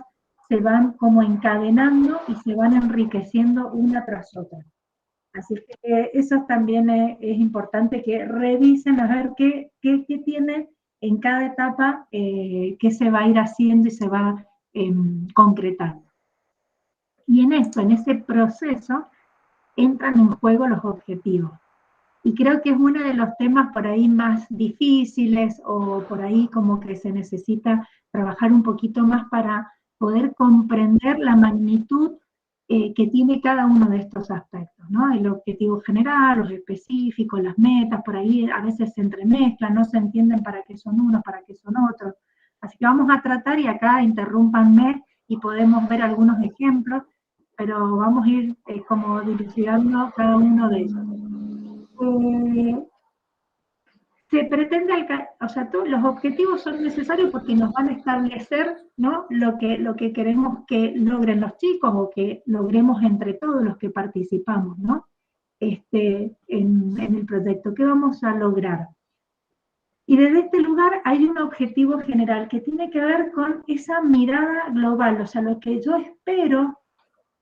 se van como encadenando y se van enriqueciendo una tras otra. Así que eso también es importante que revisen a ver qué tiene en cada etapa, qué se va a ir haciendo y se va concretando. Y en ese proceso, entran en juego los objetivos. Y creo que es uno de los temas por ahí más difíciles o por ahí como que se necesita trabajar un poquito más para poder comprender la magnitud que tiene cada uno de estos aspectos, ¿no? El objetivo general, los específicos, las metas, por ahí a veces se entremezclan, no se entienden para qué son unos, para qué son otros. Así que vamos a tratar, y acá interrúmpanme y podemos ver algunos ejemplos, pero vamos a ir como dilucidando cada uno de ellos. Se pretende o sea, los objetivos son necesarios porque nos van a establecer, ¿no?, lo que queremos que logren los chicos o que logremos entre todos los que participamos, ¿no? En el proyecto. ¿Qué vamos a lograr? Y desde este lugar hay un objetivo general que tiene que ver con esa mirada global, o sea, lo que yo espero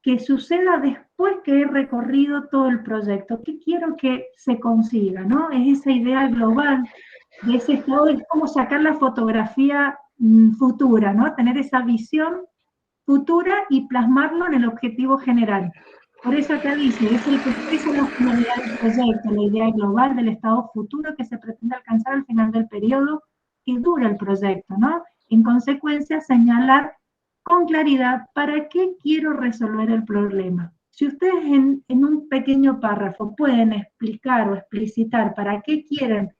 que suceda después que he recorrido todo el proyecto. ¿Qué quiero que se consiga, no? Es esa idea global de ese estado, es como sacar la fotografía futura, ¿no? Tener esa visión futura y plasmarlo en el objetivo general. Por eso acá dice, es el que expresa la finalidad del proyecto, la idea global del estado futuro que se pretende alcanzar al final del periodo que dura el proyecto, ¿no? En consecuencia, señalar con claridad para qué quiero resolver el problema. Si ustedes en un pequeño párrafo pueden explicar o explicitar para qué quieren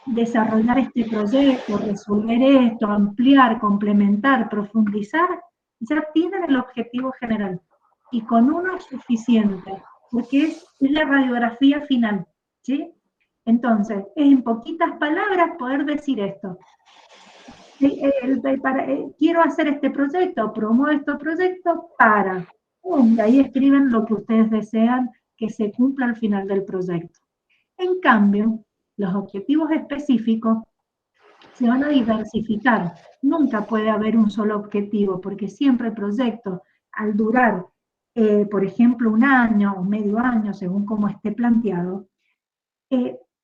desarrollar este proyecto, resolver esto, ampliar, complementar, profundizar, ya tienen el objetivo general. Y con uno es suficiente, porque es la radiografía final, ¿sí? Entonces, es en poquitas palabras poder decir esto. Quiero hacer este proyecto, promuevo este proyecto para, y ahí escriben lo que ustedes desean que se cumpla al final del proyecto. En cambio, los objetivos específicos se van a diversificar. Nunca puede haber un solo objetivo, porque siempre el proyecto, al durar, por ejemplo, un año o medio año, según como esté planteado,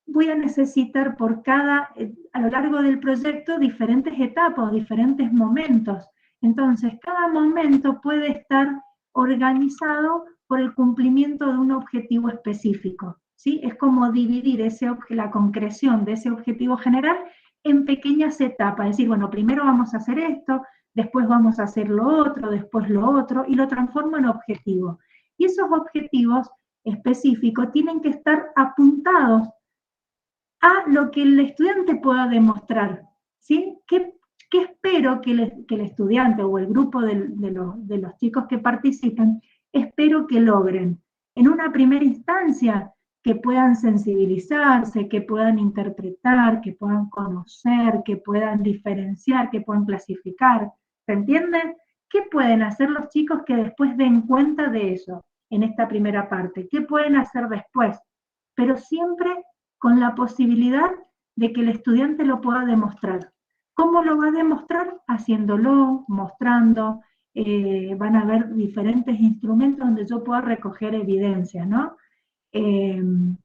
voy a necesitar por a lo largo del proyecto, diferentes etapas, diferentes momentos. Entonces, cada momento puede estar organizado por el cumplimiento de un objetivo específico, ¿sí? Es como dividir la concreción de ese objetivo general en pequeñas etapas. Es decir, bueno, primero vamos a hacer esto, después vamos a hacer lo otro, después lo otro, y lo transformo en objetivo. Y esos objetivos específicos tienen que estar apuntados a lo que el estudiante pueda demostrar, ¿sí? ¿Qué espero que el estudiante o el grupo de los chicos que participen, espero que logren? En una primera instancia, que puedan sensibilizarse, que puedan interpretar, que puedan conocer, que puedan diferenciar, que puedan clasificar, ¿se entiende? ¿Qué pueden hacer los chicos que después den cuenta de eso en esta primera parte? ¿Qué pueden hacer después? Pero siempre con la posibilidad de que el estudiante lo pueda demostrar. ¿Cómo lo va a demostrar? Haciéndolo, mostrando, van a haber diferentes instrumentos donde yo pueda recoger evidencia, ¿no? En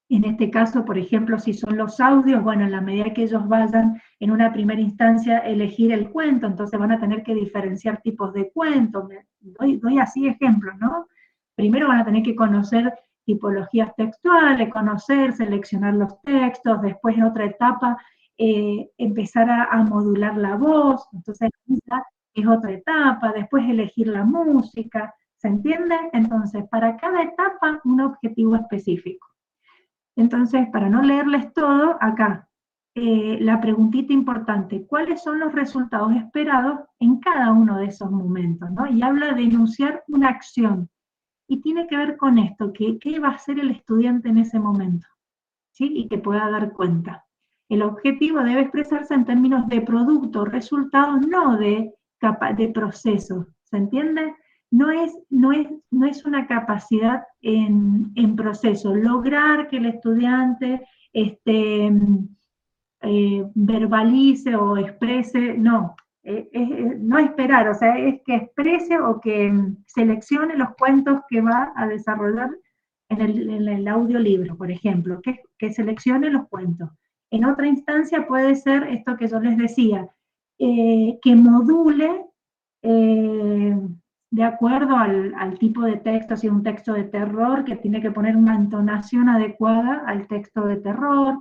este caso, por ejemplo, si son los audios, bueno, en la medida que ellos vayan en una primera instancia elegir el cuento, entonces van a tener que diferenciar tipos de cuentos, doy así ejemplos, ¿no? Primero van a tener que conocer tipologías textuales, conocer, seleccionar los textos, después en otra etapa empezar a modular la voz, entonces es otra etapa, después elegir la música, ¿se entiende? Entonces, para cada etapa, un objetivo específico. Entonces, para no leerles todo, acá, la preguntita importante, ¿cuáles son los resultados esperados en cada uno de esos momentos, ¿no? Y habla de enunciar una acción. Y tiene que ver con esto, ¿qué va a hacer el estudiante en ese momento? ¿Sí? Y que pueda dar cuenta. El objetivo debe expresarse en términos de producto, resultados, no de proceso, ¿se entiende? No es una capacidad en proceso, lograr que el estudiante verbalice o exprese, no. No esperar, o sea, es que exprese o que seleccione los cuentos que va a desarrollar en el audiolibro, por ejemplo, que seleccione los cuentos. En otra instancia puede ser esto que yo les decía, que module de acuerdo al tipo de texto, si es un texto de terror, que tiene que poner una entonación adecuada al texto de terror,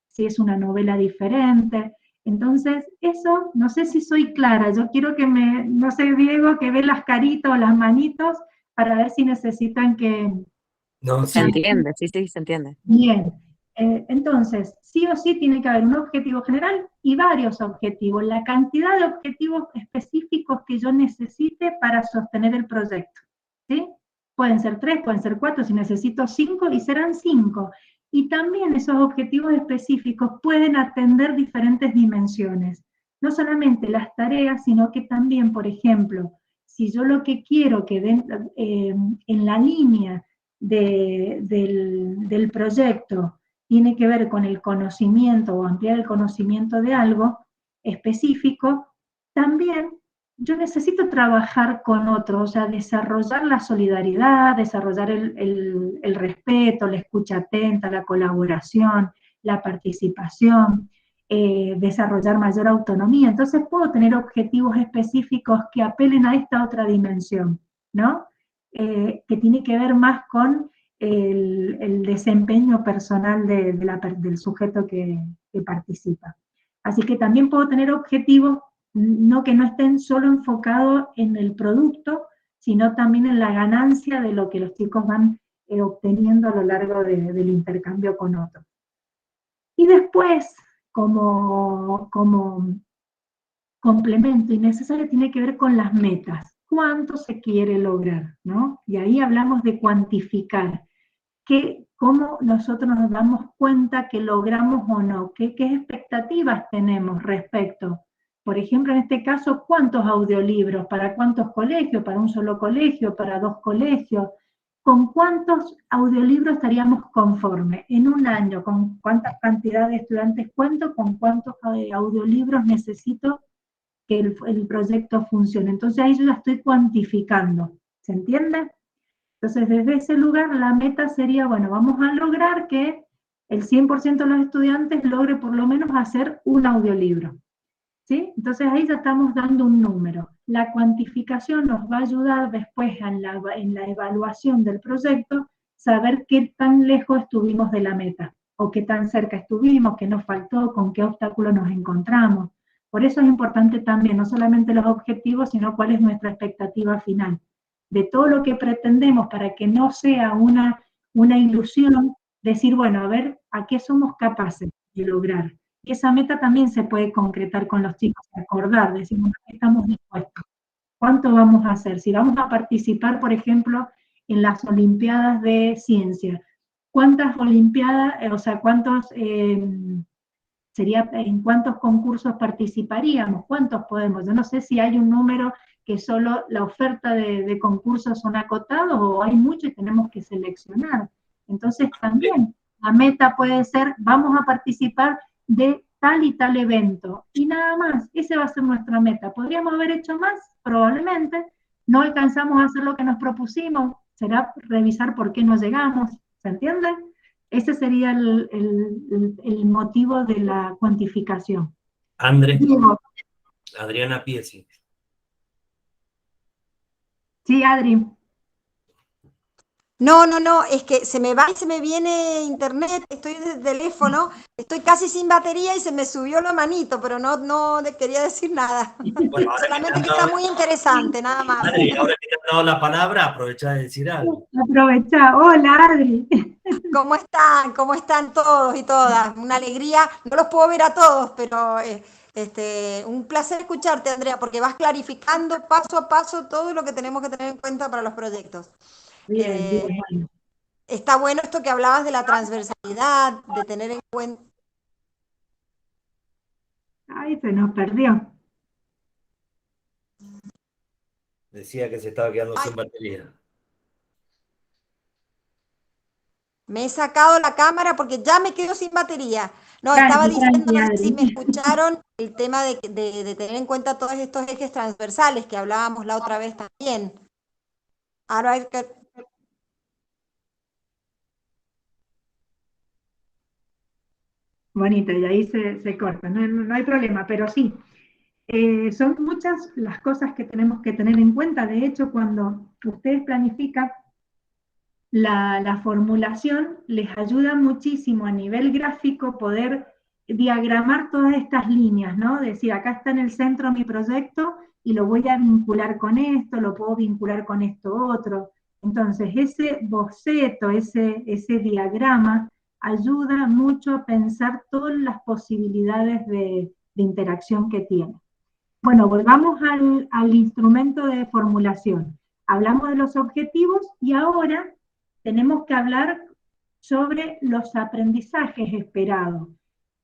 si es una novela diferente. Entonces, eso, no sé si soy clara, yo quiero que no sé, Diego, que ve las caritas o las manitos para ver si necesitan que... No, Se entiende, sí, se entiende. Bien, entonces, sí o sí tiene que haber un objetivo general y varios objetivos, la cantidad de objetivos específicos que yo necesite para sostener el proyecto, ¿sí? Pueden ser 3, pueden ser 4, si necesito 5, y serán 5. Y también esos objetivos específicos pueden atender diferentes dimensiones. No solamente las tareas, sino que también, por ejemplo, si yo lo que quiero que en la línea del proyecto tiene que ver con el conocimiento o ampliar el conocimiento de algo específico, también yo necesito trabajar con otros, o sea, desarrollar la solidaridad, desarrollar el respeto, la escucha atenta, la colaboración, la participación, desarrollar mayor autonomía. Entonces puedo tener objetivos específicos que apelen a esta otra dimensión, ¿no? Que tiene que ver más con el desempeño personal del sujeto que participa. Así que también puedo tener objetivos que no estén solo enfocados en el producto, sino también en la ganancia de lo que los chicos van obteniendo a lo largo del intercambio con otros. Y después, como complemento innecesario, tiene que ver con las metas. ¿Cuánto se quiere lograr? ¿No? Y ahí hablamos de cuantificar. ¿Cómo nosotros nos damos cuenta que logramos o no? ¿Qué expectativas tenemos respecto? Por ejemplo, en este caso, ¿cuántos audiolibros? ¿Para cuántos colegios? ¿Para un solo colegio? ¿Para 2 colegios? ¿Con cuántos audiolibros estaríamos conformes? En un año, ¿con cuánta cantidad de estudiantes cuento? ¿Con cuántos audiolibros necesito que el proyecto funcione? Entonces ahí yo ya estoy cuantificando. ¿Se entiende? Entonces, desde ese lugar, la meta sería, bueno, vamos a lograr que el 100% de los estudiantes logre por lo menos hacer un audiolibro, ¿sí? Entonces, ahí ya estamos dando un número. La cuantificación nos va a ayudar después en la evaluación del proyecto, saber qué tan lejos estuvimos de la meta, o qué tan cerca estuvimos, qué nos faltó, con qué obstáculos nos encontramos. Por eso es importante también, no solamente los objetivos, sino cuál es nuestra expectativa final. De todo lo que pretendemos, para que no sea una ilusión, decir, bueno, a ver, ¿a qué somos capaces de lograr? Y esa meta también se puede concretar con los chicos, acordar, decir, bueno, ¿a qué estamos dispuestos? ¿Cuánto vamos a hacer? Si vamos a participar, por ejemplo, en las Olimpiadas de Ciencia, ¿cuántas Olimpiadas, en cuántos concursos participaríamos? ¿Cuántos podemos? Yo no sé si hay un número que solo la oferta de concursos son acotados, o hay muchos y tenemos que seleccionar. Entonces también la meta puede ser, vamos a participar de tal y tal evento, y nada más, esa va a ser nuestra meta. ¿Podríamos haber hecho más? Probablemente. No alcanzamos a hacer lo que nos propusimos, será revisar por qué no llegamos, ¿se entiende? Ese sería el motivo de la cuantificación. André, Diego. Adriana Piesi. Sí, Adri. No, es que se me va y se me viene internet, estoy desde el teléfono, estoy casi sin batería y se me subió la manito, pero no quería decir nada. Bueno, solamente que está muy interesante, nada más. Adri, ahora que te han dado la palabra, aprovecha de decir algo. Aprovecha. Hola, Adri. ¿Cómo están? ¿Cómo están todos y todas? Una alegría, no los puedo ver a todos, pero un placer escucharte, Andrea, porque vas clarificando paso a paso todo lo que tenemos que tener en cuenta para los proyectos. Bien, bueno. Está bueno esto que hablabas de la transversalidad, de tener en cuenta. Ay, se nos perdió. Decía que se estaba quedando sin batería. Me he sacado la cámara porque ya me quedo sin batería. No, estaba diciendo, no sé si me escucharon, el tema de tener en cuenta todos estos ejes transversales que hablábamos la otra vez también. Ahora hay que... Bonito, y ahí se corta, no hay problema, pero sí, son muchas las cosas que tenemos que tener en cuenta. De hecho, cuando ustedes planifican la formulación, les ayuda muchísimo a nivel gráfico poder diagramar todas estas líneas, ¿no? Decir, acá está en el centro mi proyecto y lo voy a vincular con esto, lo puedo vincular con esto otro. Entonces, ese boceto, ese diagrama, ayuda mucho a pensar todas las posibilidades de interacción que tiene. Bueno, volvamos al instrumento de formulación. Hablamos de los objetivos y ahora tenemos que hablar sobre los aprendizajes esperados.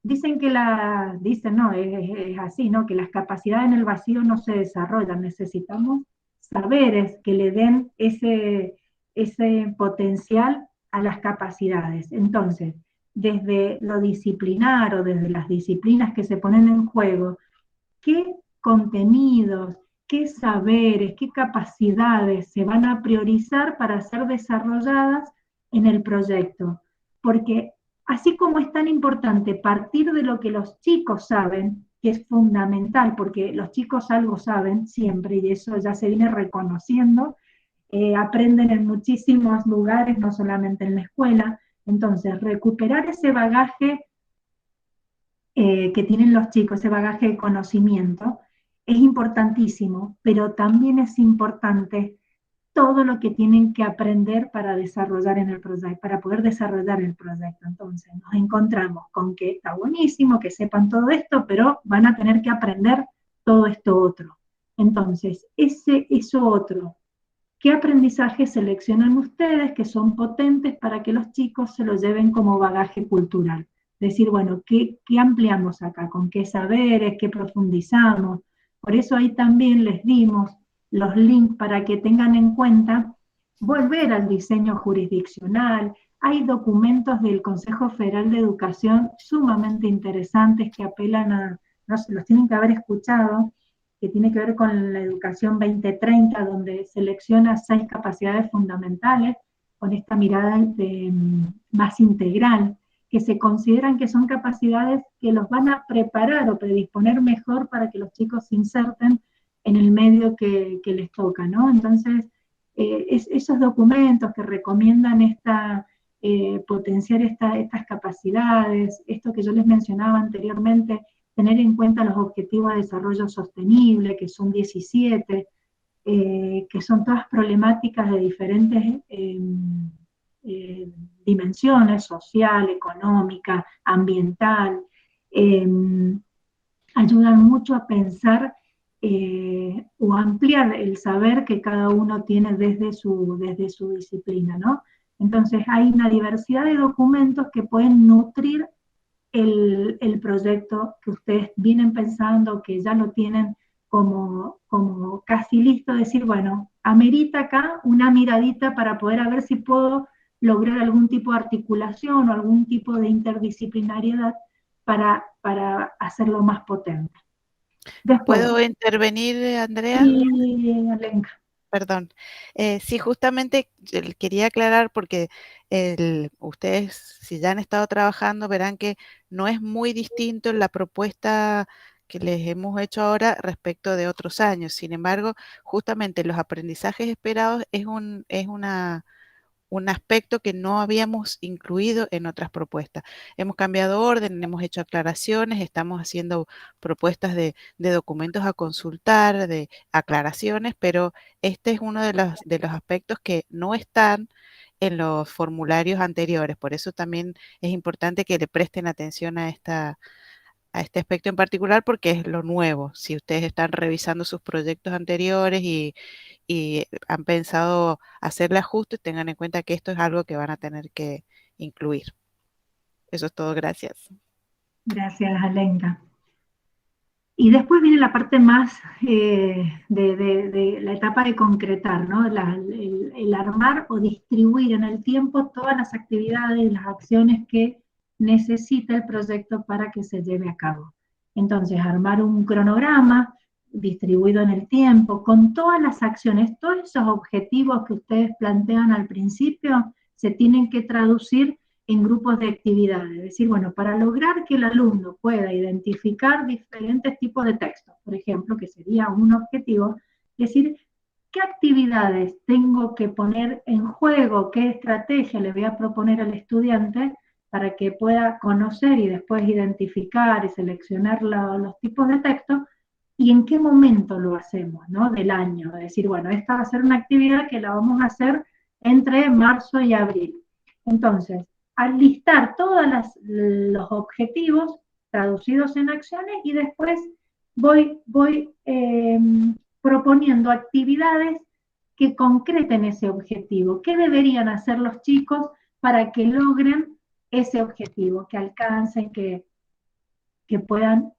Dicen que es así, ¿no? Que las capacidades en el vacío no se desarrollan. Necesitamos saberes que le den ese potencial a las capacidades. Entonces, desde lo disciplinar o desde las disciplinas que se ponen en juego, ¿qué contenidos, qué saberes, qué capacidades se van a priorizar para ser desarrolladas en el proyecto. Porque así como es tan importante partir de lo que los chicos saben, que es fundamental, porque los chicos algo saben siempre, y eso ya se viene reconociendo, aprenden en muchísimos lugares, no solamente en la escuela. Entonces, recuperar ese bagaje que tienen los chicos, ese bagaje de conocimiento, es importantísimo, pero también es importante todo lo que tienen que aprender para desarrollar en el proyecto, para poder desarrollar el proyecto. Entonces, nos encontramos con que está buenísimo que sepan todo esto, pero van a tener que aprender todo esto otro. Entonces, eso otro, ¿qué aprendizaje seleccionan ustedes que son potentes para que los chicos se lo lleven como bagaje cultural? Decir, bueno, ¿qué ampliamos acá? ¿Con qué saberes? ¿Qué profundizamos? Por eso ahí también les dimos los links para que tengan en cuenta volver al diseño jurisdiccional. Hay documentos del Consejo Federal de Educación sumamente interesantes que apelan a, no sé, los tienen que haber escuchado, que tiene que ver con la educación 2030, donde selecciona 6 capacidades fundamentales con esta mirada más integral, que se consideran que son capacidades que los van a preparar o predisponer mejor para que los chicos se inserten en el medio que les toca, ¿no? Entonces, esos documentos que recomiendan potenciar estas capacidades, esto que yo les mencionaba anteriormente, tener en cuenta los objetivos de desarrollo sostenible, que son 17, que son todas problemáticas de diferentes dimensiones, social, económica, ambiental, ayudan mucho a pensar o ampliar el saber que cada uno tiene desde su disciplina, ¿no? Entonces hay una diversidad de documentos que pueden nutrir el proyecto que ustedes vienen pensando, que ya lo tienen como casi listo, decir, bueno, amerita acá una miradita para poder ver si puedo lograr algún tipo de articulación o algún tipo de interdisciplinariedad para hacerlo más potente. Después, ¿Puedo intervenir, Andrea? Sí, Alenka. Perdón. Sí, justamente quería aclarar porque ustedes, si ya han estado trabajando, verán que no es muy distinto la propuesta que les hemos hecho ahora respecto de otros años. Sin embargo, justamente los aprendizajes esperados es un aspecto que no habíamos incluido en otras propuestas. Hemos cambiado orden, hemos hecho aclaraciones, estamos haciendo propuestas de documentos a consultar, de aclaraciones, pero este es uno de los aspectos que no están en los formularios anteriores. Por eso también es importante que le presten atención a este aspecto en particular, porque es lo nuevo. Si ustedes están revisando sus proyectos anteriores y han pensado hacerle ajustes, tengan en cuenta que esto es algo que van a tener que incluir. Eso es todo, gracias. Gracias, Alenka. Y después viene la parte más de la etapa de concretar, ¿no? El armar o distribuir en el tiempo todas las actividades y las acciones que necesita el proyecto para que se lleve a cabo. Entonces, armar un cronograma distribuido en el tiempo, con todas las acciones, todos esos objetivos que ustedes plantean al principio, se tienen que traducir en grupos de actividades. Es decir, bueno, para lograr que el alumno pueda identificar diferentes tipos de textos, por ejemplo, que sería un objetivo, decir, ¿qué actividades tengo que poner en juego? ¿Qué estrategia le voy a proponer al estudiante para que pueda conocer y después identificar y seleccionar los tipos de textos? ¿Y en qué momento lo hacemos, ¿no? Del año. Es decir, bueno, esta va a ser una actividad que la vamos a hacer entre marzo y abril. Entonces, al listar todos los objetivos traducidos en acciones y después voy proponiendo actividades que concreten ese objetivo. ¿Qué deberían hacer los chicos para que logren ese objetivo, que alcancen, que puedan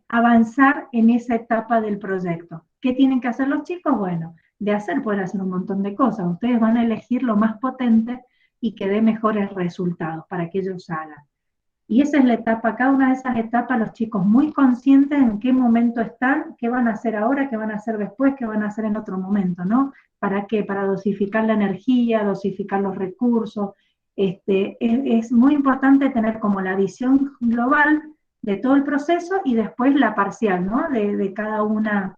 avanzar en esa etapa del proyecto? ¿Qué tienen que hacer los chicos? Bueno, pueden hacer un montón de cosas. Ustedes van a elegir lo más potente y que dé mejores resultados para que ellos hagan. Y esa es la etapa, cada una de esas etapas, los chicos muy conscientes en qué momento están, qué van a hacer ahora, qué van a hacer después, qué van a hacer en otro momento, ¿no? ¿Para qué? Para dosificar la energía, dosificar los recursos. Es muy importante tener como la visión global de todo el proceso y después la parcial, ¿no? De cada uno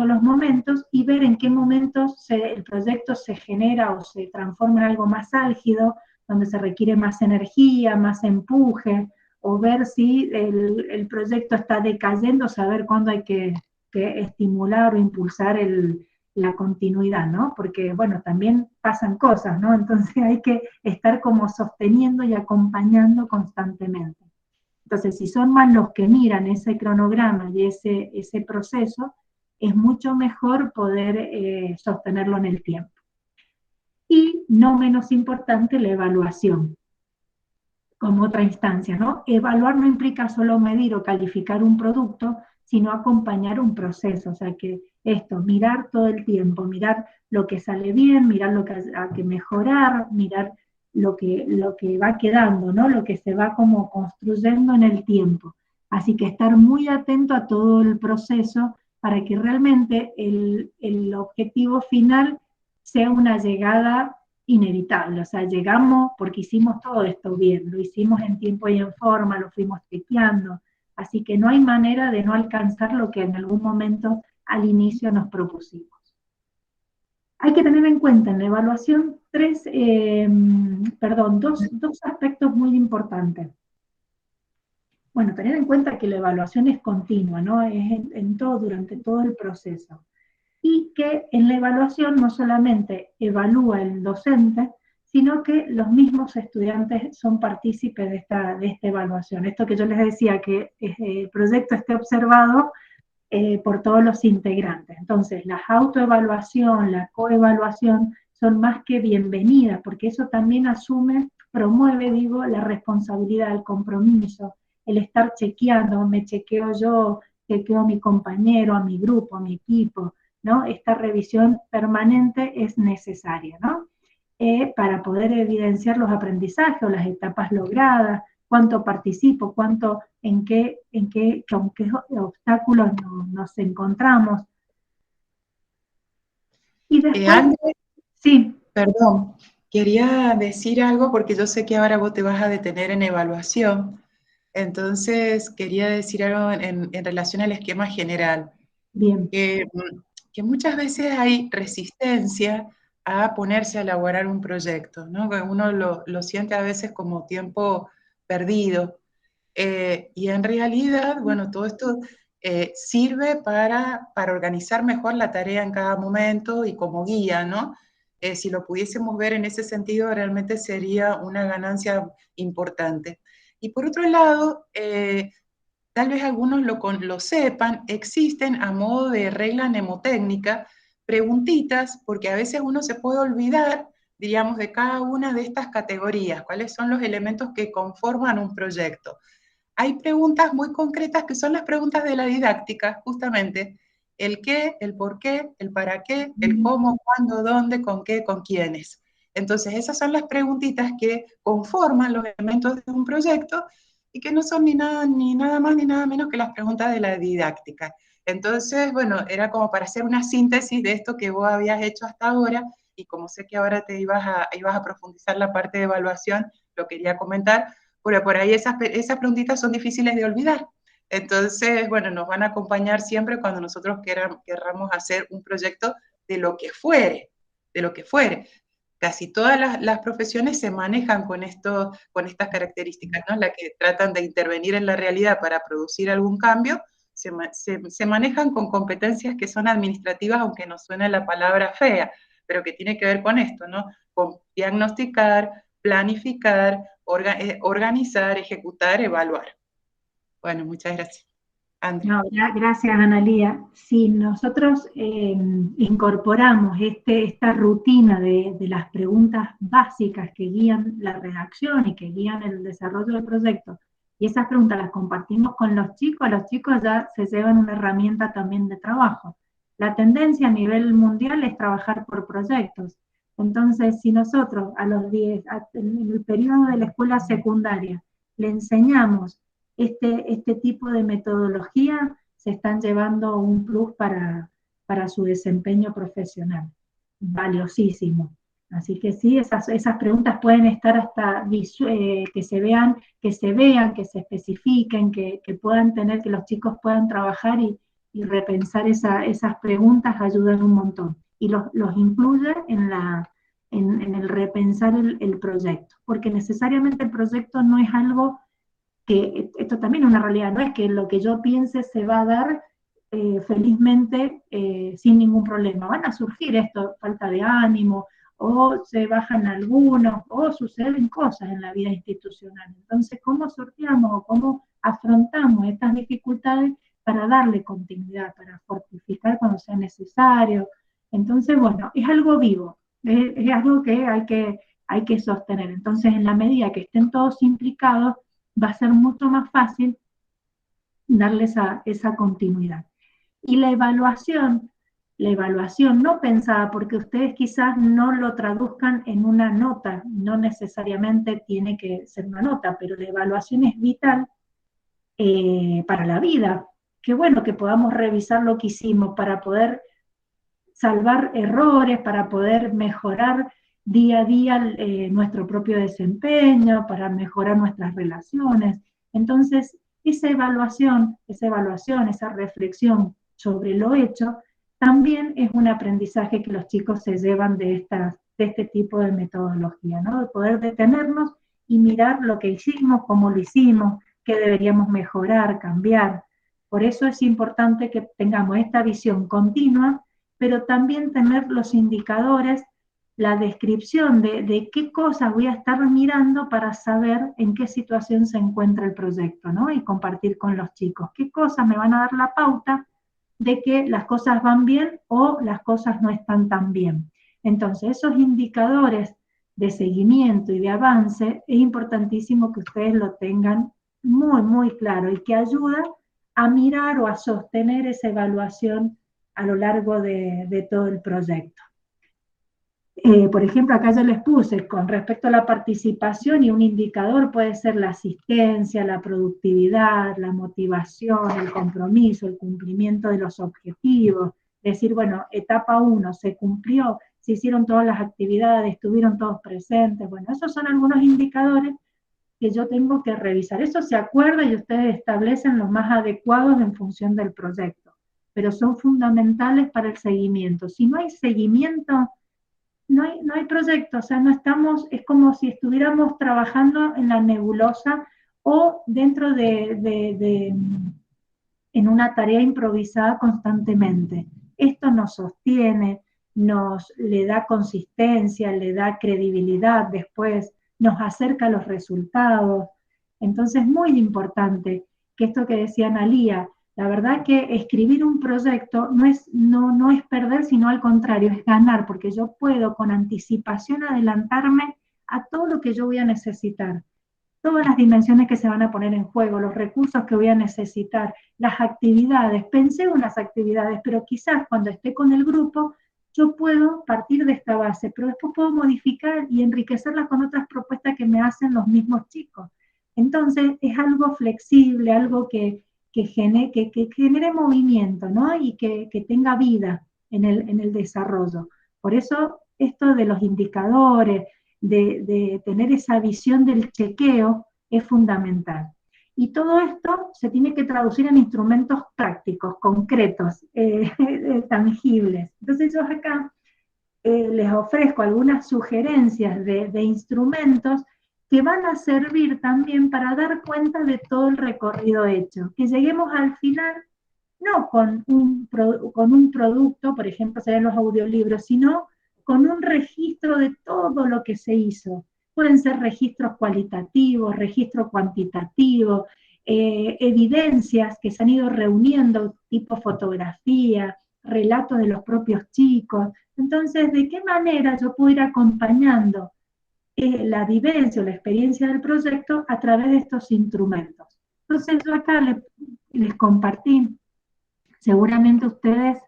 de los momentos y ver en qué momentos el proyecto se genera o se transforma en algo más álgido, donde se requiere más energía, más empuje, o ver si el proyecto está decayendo, saber cuándo hay que estimular o impulsar la continuidad, ¿no? Porque, bueno, también pasan cosas, ¿no? Entonces hay que estar como sosteniendo y acompañando constantemente. Entonces, si son más los que miran ese cronograma y ese proceso, es mucho mejor poder sostenerlo en el tiempo. Y no menos importante, la evaluación, como otra instancia, ¿no? Evaluar no implica solo medir o calificar un producto, sino acompañar un proceso, o sea que mirar todo el tiempo, mirar lo que sale bien, mirar lo que hay que mejorar, mirar lo que va quedando, ¿no? Lo que se va como construyendo en el tiempo. Así que estar muy atento a todo el proceso para que realmente el objetivo final sea una llegada inevitable, o sea, llegamos porque hicimos todo esto bien, lo hicimos en tiempo y en forma, lo fuimos chequeando, así que no hay manera de no alcanzar lo que en algún momento al inicio nos propusimos. Hay que tener en cuenta en la evaluación dos aspectos muy importantes. Bueno, tener en cuenta que la evaluación es continua, ¿no? Es durante todo el proceso. Y que en la evaluación no solamente evalúa el docente, sino que los mismos estudiantes son partícipes de esta evaluación. Esto que yo les decía, que el proyecto esté observado por todos los integrantes. Entonces, la autoevaluación, la coevaluación son más que bienvenidas, porque eso también promueve, la responsabilidad, el compromiso, el estar chequeando, me chequeo yo, chequeo a mi compañero, a mi grupo, a mi equipo, ¿no? Esta revisión permanente es necesaria, ¿no? Para poder evidenciar los aprendizajes o las etapas logradas, cuánto participo, con qué obstáculos nos encontramos. Y después, André, sí. Perdón, quería decir algo porque yo sé que ahora vos te vas a detener en evaluación. Entonces, quería decir algo en relación al esquema general. Bien. Que muchas veces hay resistencia a ponerse a elaborar un proyecto, ¿no? Uno lo siente a veces como tiempo perdido. Y en realidad, bueno, todo esto sirve para organizar mejor la tarea en cada momento y como guía, ¿no? Si lo pudiésemos ver en ese sentido, realmente sería una ganancia importante. Y por otro lado, tal vez algunos lo sepan, existen a modo de regla mnemotécnica preguntitas, porque a veces uno se puede olvidar, diríamos, de cada una de estas categorías, cuáles son los elementos que conforman un proyecto. Hay preguntas muy concretas que son las preguntas de la didáctica, justamente, el qué, el por qué, el para qué, el cómo, cuándo, dónde, con qué, con quiénes. Entonces, esas son las preguntitas que conforman los elementos de un proyecto y que no son ni nada más ni nada menos que las preguntas de la didáctica. Entonces, bueno, era como para hacer una síntesis de esto que vos habías hecho hasta ahora, y como sé que ahora te ibas a profundizar la parte de evaluación, lo quería comentar, pero por ahí esas preguntitas son difíciles de olvidar. Entonces, bueno, nos van a acompañar siempre cuando nosotros querramos hacer un proyecto de lo que fuere. Casi todas las profesiones se manejan con estas características, ¿no? Las que tratan de intervenir en la realidad para producir algún cambio, se manejan con competencias que son administrativas, aunque nos suene la palabra fea, pero que tiene que ver con esto, ¿no? Con diagnosticar, planificar, organizar, ejecutar, evaluar. Bueno, muchas gracias. No, gracias, Analía. Si nosotros incorporamos esta rutina de las preguntas básicas que guían la redacción y que guían el desarrollo del proyecto, y esas preguntas las compartimos con los chicos ya se llevan una herramienta también de trabajo. La tendencia a nivel mundial es trabajar por proyectos. Entonces, si nosotros en el periodo de la escuela secundaria le enseñamos este tipo de metodología, se están llevando un plus para su desempeño profesional, valiosísimo. Así que sí, esas preguntas pueden estar hasta que se vean, que se especifiquen, que puedan tener, que los chicos puedan trabajar y repensar esas preguntas ayudan un montón. Y los incluye en el repensar el proyecto, porque necesariamente el proyecto no es algo que, esto también es una realidad, no es que lo que yo piense se va a dar felizmente sin ningún problema. Van a surgir esto, falta de ánimo, o se bajan algunos, o suceden cosas en la vida institucional. Entonces, ¿cómo sorteamos o cómo afrontamos estas dificultades para darle continuidad, para fortificar cuando sea necesario? Entonces, bueno, es algo vivo, es algo que hay que sostener. Entonces, en la medida que estén todos implicados, va a ser mucho más fácil darle esa continuidad. Y la evaluación no pensada, porque ustedes quizás no lo traduzcan en una nota, no necesariamente tiene que ser una nota, pero la evaluación es vital para la vida. Qué bueno que podamos revisar lo que hicimos para poder salvar errores, para poder mejorar día a día nuestro propio desempeño, para mejorar nuestras relaciones. Entonces, esa evaluación, esa reflexión sobre lo hecho, también es un aprendizaje que los chicos se llevan de este tipo de metodología, ¿no? De poder detenernos y mirar lo que hicimos, cómo lo hicimos, qué deberíamos mejorar, cambiar. Por eso es importante que tengamos esta visión continua, pero también tener los indicadores, la descripción de qué cosas voy a estar mirando para saber en qué situación se encuentra el proyecto, ¿no? Y compartir con los chicos qué cosas me van a dar la pauta de que las cosas van bien o las cosas no están tan bien. Entonces, esos indicadores de seguimiento y de avance es importantísimo que ustedes lo tengan muy, muy claro y que ayuda a mirar o a sostener esa evaluación a lo largo de todo el proyecto. Por ejemplo, acá yo les puse con respecto a la participación, y un indicador puede ser la asistencia, la productividad, la motivación, el compromiso, el cumplimiento de los objetivos. Decir, bueno, etapa 1 se cumplió, se hicieron todas las actividades, estuvieron todos presentes. Bueno, esos son algunos indicadores que yo tengo que revisar. Eso se acuerda y ustedes establecen los más adecuados en función del proyecto, pero son fundamentales para el seguimiento. Si no hay seguimiento, no hay proyecto, o sea, no estamos, es como si estuviéramos trabajando en la nebulosa o dentro en una tarea improvisada constantemente. Esto nos sostiene, le da consistencia, le da credibilidad después, nos acerca a los resultados. Entonces es muy importante que esto que decía Analía, la verdad que escribir un proyecto no es perder, sino al contrario, es ganar, porque yo puedo con anticipación adelantarme a todo lo que yo voy a necesitar, todas las dimensiones que se van a poner en juego, los recursos que voy a necesitar, las actividades. Pensé unas actividades, pero quizás cuando esté con el grupo, yo puedo partir de esta base, pero después puedo modificar y enriquecerla con otras propuestas que me hacen los mismos chicos. Entonces, es algo flexible, algo que genere movimiento, ¿no? Y que tenga vida en el desarrollo. Por eso, esto de los indicadores, de tener esa visión del chequeo, es fundamental. Y todo esto se tiene que traducir en instrumentos prácticos, concretos, tangibles. Entonces yo acá les ofrezco algunas sugerencias de instrumentos que van a servir también para dar cuenta de todo el recorrido hecho. Que lleguemos al final, no con un producto, por ejemplo, serían los audiolibros, sino con un registro de todo lo que se hizo. Pueden ser registros cualitativos, registros cuantitativos, evidencias que se han ido reuniendo, tipo fotografía, relatos de los propios chicos. Entonces, ¿de qué manera yo puedo ir acompañando la vivencia o la experiencia del proyecto a través de estos instrumentos? Entonces, yo acá les compartí, seguramente ustedes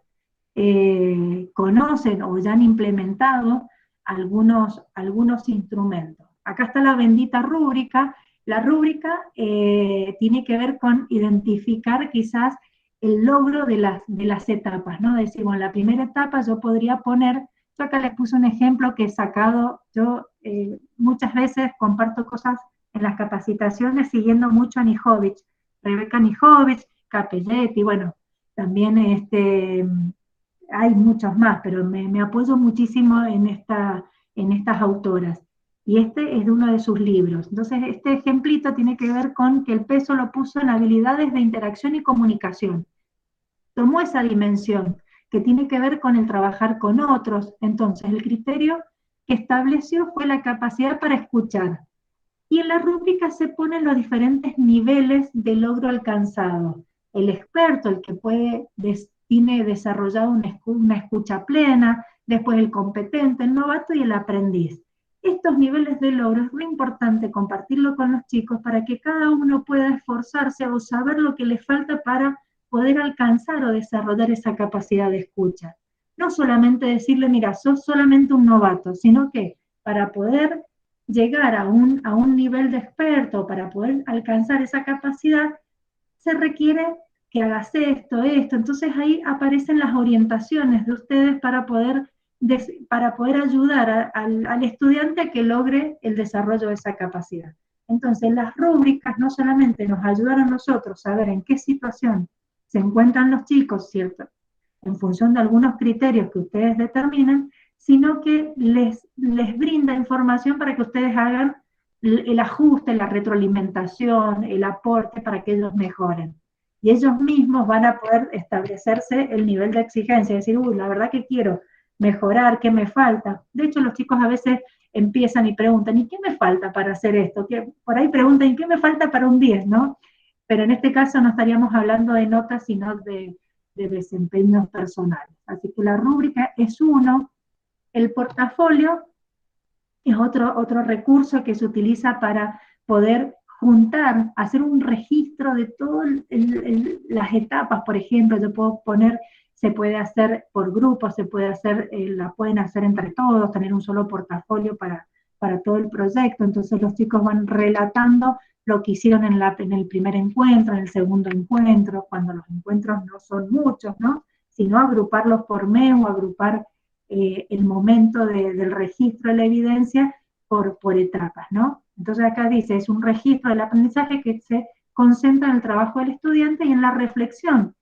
conocen o ya han implementado algunos instrumentos. Acá está la bendita rúbrica, La rúbrica tiene que ver con identificar quizás el logro de las etapas, ¿no? Decir, bueno, la primera etapa yo podría poner, yo acá les puse un ejemplo que he sacado, yo muchas veces comparto cosas en las capacitaciones siguiendo mucho a Nijovic, Rebeca Nijovic, Capelletti, bueno, también hay muchos más, pero me apoyo muchísimo en estas autoras. Y este es de uno de sus libros. Entonces, este ejemplito tiene que ver con que el peso lo puso en habilidades de interacción y comunicación. Tomó esa dimensión que tiene que ver con el trabajar con otros. Entonces, el criterio que estableció fue la capacidad para escuchar. Y en la rúbrica se ponen los diferentes niveles de logro alcanzado. El experto, el que tiene desarrollado una escucha plena, después el competente, el novato y el aprendiz. Estos niveles de logro es muy importante compartirlo con los chicos para que cada uno pueda esforzarse o saber lo que le falta para poder alcanzar o desarrollar esa capacidad de escucha. No solamente decirle, mira, sos solamente un novato, sino que para poder llegar a un nivel de experto, para poder alcanzar esa capacidad, se requiere que hagas esto, entonces ahí aparecen las orientaciones de ustedes para poder ayudar al estudiante a que logre el desarrollo de esa capacidad. Entonces las rúbricas no solamente nos ayudan a nosotros a ver en qué situación se encuentran los chicos, ¿cierto?, en función de algunos criterios que ustedes determinan, sino que les brinda información para que ustedes hagan el ajuste, la retroalimentación, el aporte para que ellos mejoren. Y ellos mismos van a poder establecerse el nivel de exigencia, decir, la verdad que quiero mejorar, ¿qué me falta? De hecho, los chicos a veces empiezan y preguntan, ¿y qué me falta para hacer esto? Por ahí preguntan, ¿y qué me falta para un 10, no? Pero en este caso no estaríamos hablando de notas, sino de desempeños personales. Así que la rúbrica es uno. El portafolio es otro recurso que se utiliza para poder juntar, hacer un registro de todas las etapas. Por ejemplo, yo puedo poner, se puede hacer por grupos, se puede hacer, la pueden hacer entre todos, tener un solo portafolio para todo el proyecto. Entonces los chicos van relatando lo que hicieron en el primer encuentro, en el segundo encuentro, cuando los encuentros no son muchos, ¿no? Sino agruparlos por mes o agrupar el momento del registro de la evidencia por etapas, ¿no? Entonces acá dice, es un registro del aprendizaje que se concentra en el trabajo del estudiante y en la reflexión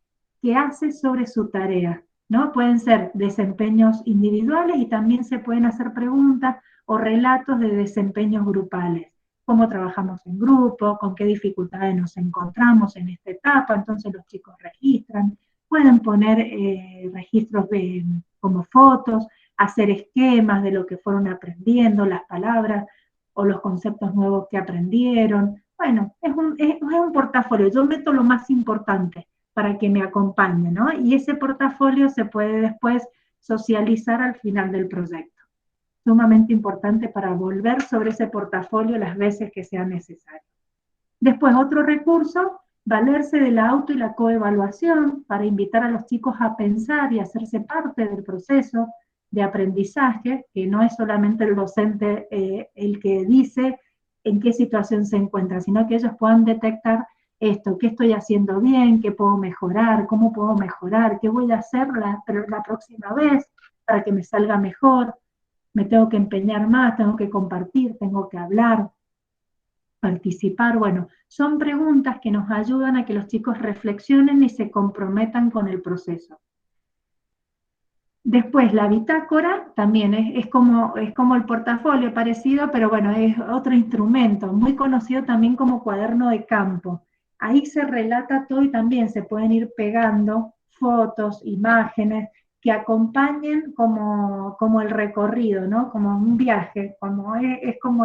que hace sobre su tarea, ¿no? Pueden ser desempeños individuales y también se pueden hacer preguntas o relatos de desempeños grupales. Cómo trabajamos en grupo, con qué dificultades nos encontramos en esta etapa, entonces los chicos registran, pueden poner registros como fotos, hacer esquemas de lo que fueron aprendiendo, las palabras o los conceptos nuevos que aprendieron. Bueno, es un portafolio, yo meto lo más importante para que me acompañe, ¿no? Y ese portafolio se puede después socializar al final del proyecto. Sumamente importante para volver sobre ese portafolio las veces que sea necesario. Después, otro recurso, valerse de la auto y la coevaluación para invitar a los chicos a pensar y hacerse parte del proceso de aprendizaje, que no es solamente el docente el que dice en qué situación se encuentra, sino que ellos puedan detectar esto, qué estoy haciendo bien, qué puedo mejorar, cómo puedo mejorar, qué voy a hacer la próxima vez para que me salga mejor. Me tengo que empeñar más, tengo que compartir, tengo que hablar, participar. Bueno, son preguntas que nos ayudan a que los chicos reflexionen y se comprometan con el proceso. Después, la bitácora también es como el portafolio parecido, pero bueno, es otro instrumento, muy conocido también como cuaderno de campo. Ahí se relata todo y también se pueden ir pegando fotos, imágenes, que acompañen como el recorrido, ¿no? Como un viaje, es como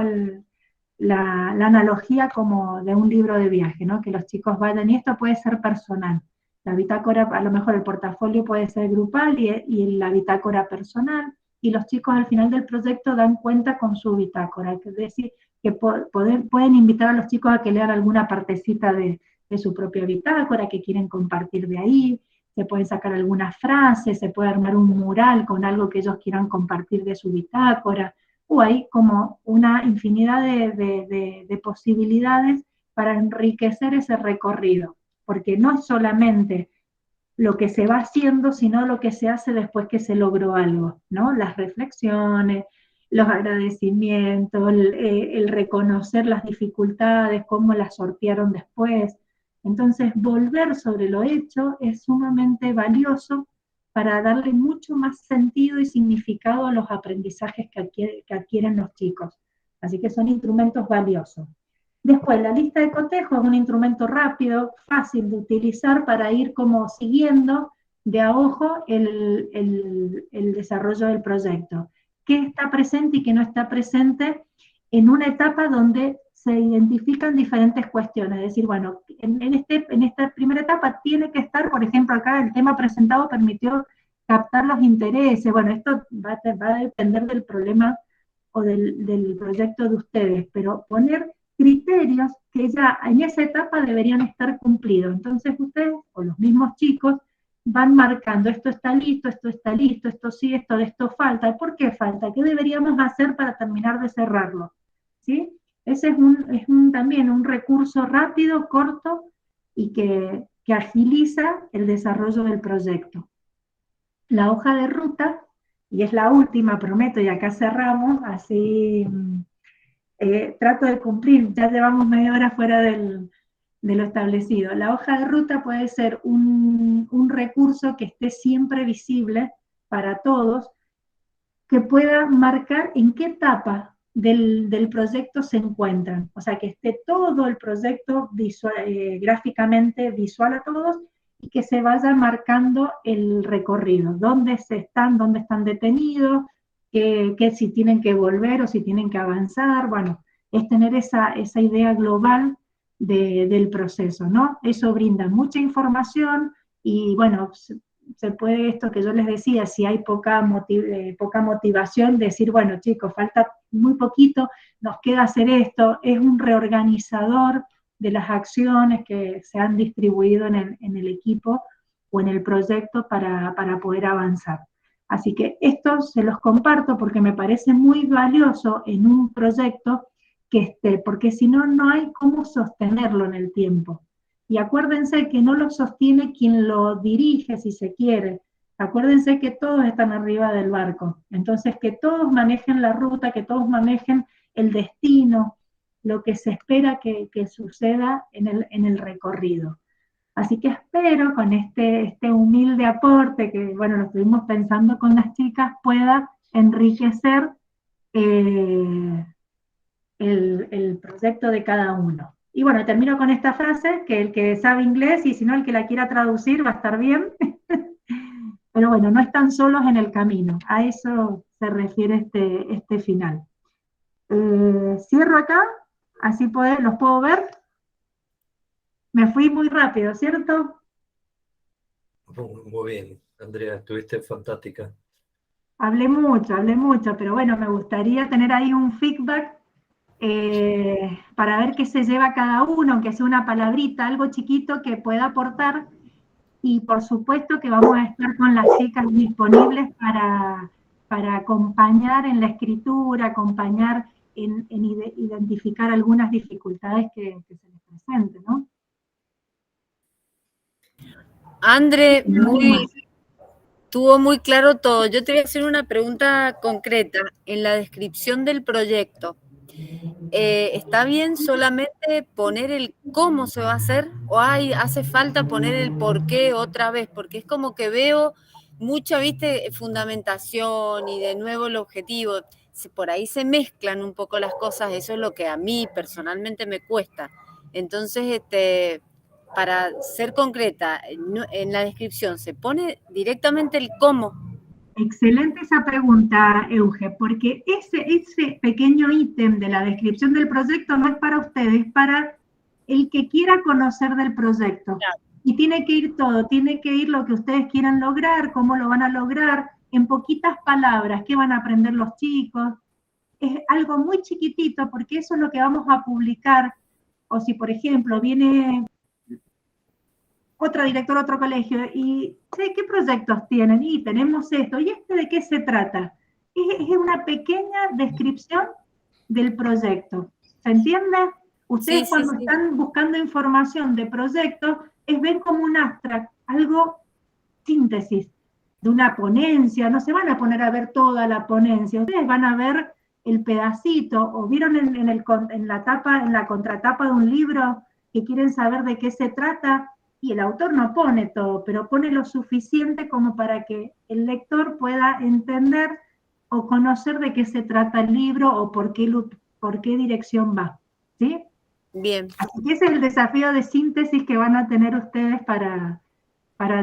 la analogía como de un libro de viaje, ¿no? Que los chicos vayan, y esto puede ser personal. La bitácora, a lo mejor el portafolio puede ser grupal y la bitácora personal, y los chicos al final del proyecto dan cuenta con su bitácora, es decir, que pueden invitar a los chicos a que lean alguna partecita de su propia bitácora que quieren compartir de ahí. Se pueden sacar algunas frases, se puede armar un mural con algo que ellos quieran compartir de su bitácora. o hay como una infinidad de posibilidades para enriquecer ese recorrido, porque no es solamente lo que se va haciendo, sino lo que se hace después que se logró algo, ¿no? Las reflexiones, los agradecimientos, el reconocer las dificultades, cómo las sortearon después. Entonces, volver sobre lo hecho es sumamente valioso para darle mucho más sentido y significado a los aprendizajes que adquieren los chicos. Así que son instrumentos valiosos. Después, la lista de cotejo es un instrumento rápido, fácil de utilizar para ir como siguiendo de a ojo el desarrollo del proyecto. ¿Qué está presente y qué no está presente en una etapa donde se identifican diferentes cuestiones? Es decir, bueno, en esta primera etapa tiene que estar, por ejemplo, acá el tema presentado permitió captar los intereses. Bueno, esto va a depender del problema o del proyecto de ustedes, pero poner criterios que ya en esa etapa deberían estar cumplidos. Entonces ustedes, o los mismos chicos, van marcando, esto está listo, esto sí, esto de esto falta. ¿Por qué falta? ¿Qué deberíamos hacer para terminar de cerrarlo? ¿Sí? Ese es también un recurso rápido, corto, y que agiliza el desarrollo del proyecto. La hoja de ruta, y es la última, prometo, y acá cerramos, así trato de cumplir, ya llevamos media hora fuera de lo establecido. La hoja de ruta puede ser un recurso que esté siempre visible para todos, que pueda marcar en qué etapa del proyecto se encuentran. O sea, que esté todo el proyecto gráficamente visual a todos y que se vaya marcando el recorrido, dónde están detenidos, que si tienen que volver o si tienen que avanzar. Bueno, es tener esa idea global del proceso, ¿no? Eso brinda mucha información y, bueno, se puede, esto que yo les decía, si hay poca motivación, decir, bueno, chicos, falta muy poquito, nos queda hacer esto. Es un reorganizador de las acciones que se han distribuido en el equipo o en el proyecto para poder avanzar. Así que esto se los comparto porque me parece muy valioso en un proyecto que esté, porque si no, no hay cómo sostenerlo en el tiempo. Y acuérdense que no lo sostiene quien lo dirige, si se quiere. Acuérdense que todos están arriba del barco. Entonces, que todos manejen la ruta, que todos manejen el destino, lo que se espera que suceda en el recorrido. Así que espero con este humilde aporte que, bueno, lo estuvimos pensando con las chicas, pueda enriquecer el proyecto de cada uno. Y bueno, termino con esta frase, que el que sabe inglés y si no el que la quiera traducir va a estar bien. Pero bueno, no están solos en el camino. A eso se refiere este final. Cierro acá, así los puedo ver. Me fui muy rápido, ¿cierto? Muy bien, Andrea, estuviste fantástica. Hablé mucho, pero bueno, me gustaría tener ahí un feedback para ver qué se lleva cada uno, aunque sea una palabrita, algo chiquito que pueda aportar. Y por supuesto que vamos a estar con las chicas disponibles para acompañar en la escritura, acompañar en identificar algunas dificultades que se les presenten, ¿no? André, tuvo muy claro todo. Yo te voy a hacer una pregunta concreta. En la descripción del proyecto, ¿está bien solamente poner el cómo se va a hacer o hace falta poner el por qué otra vez? Porque es como que veo mucha, viste, fundamentación y de nuevo el objetivo. Por ahí se mezclan un poco las cosas, eso es lo que a mí personalmente me cuesta. Entonces, para ser concreta, en la descripción se pone directamente el cómo. Excelente esa pregunta, Euge, porque ese pequeño ítem de la descripción del proyecto no es para ustedes, es para el que quiera conocer del proyecto. Claro. Y tiene que ir todo, tiene que ir lo que ustedes quieran lograr, cómo lo van a lograr, en poquitas palabras, qué van a aprender los chicos. Es algo muy chiquitito, porque eso es lo que vamos a publicar. O si, por ejemplo, viene otra directora, otro colegio, y ¿qué proyectos tienen? Y tenemos esto, ¿y de qué se trata? Es una pequeña descripción del proyecto. ¿Se entiende? Ustedes Sí, cuando sí, sí. están buscando información de proyectos, es ver como un abstract, algo síntesis de una ponencia. No se van a poner a ver toda la ponencia, ustedes van a ver el pedacito, o vieron en la contratapa de un libro que quieren saber de qué se trata, y el autor no pone todo, pero pone lo suficiente como para que el lector pueda entender o conocer de qué se trata el libro o por qué dirección va, ¿sí? Bien. Así que ese es el desafío de síntesis que van a tener ustedes para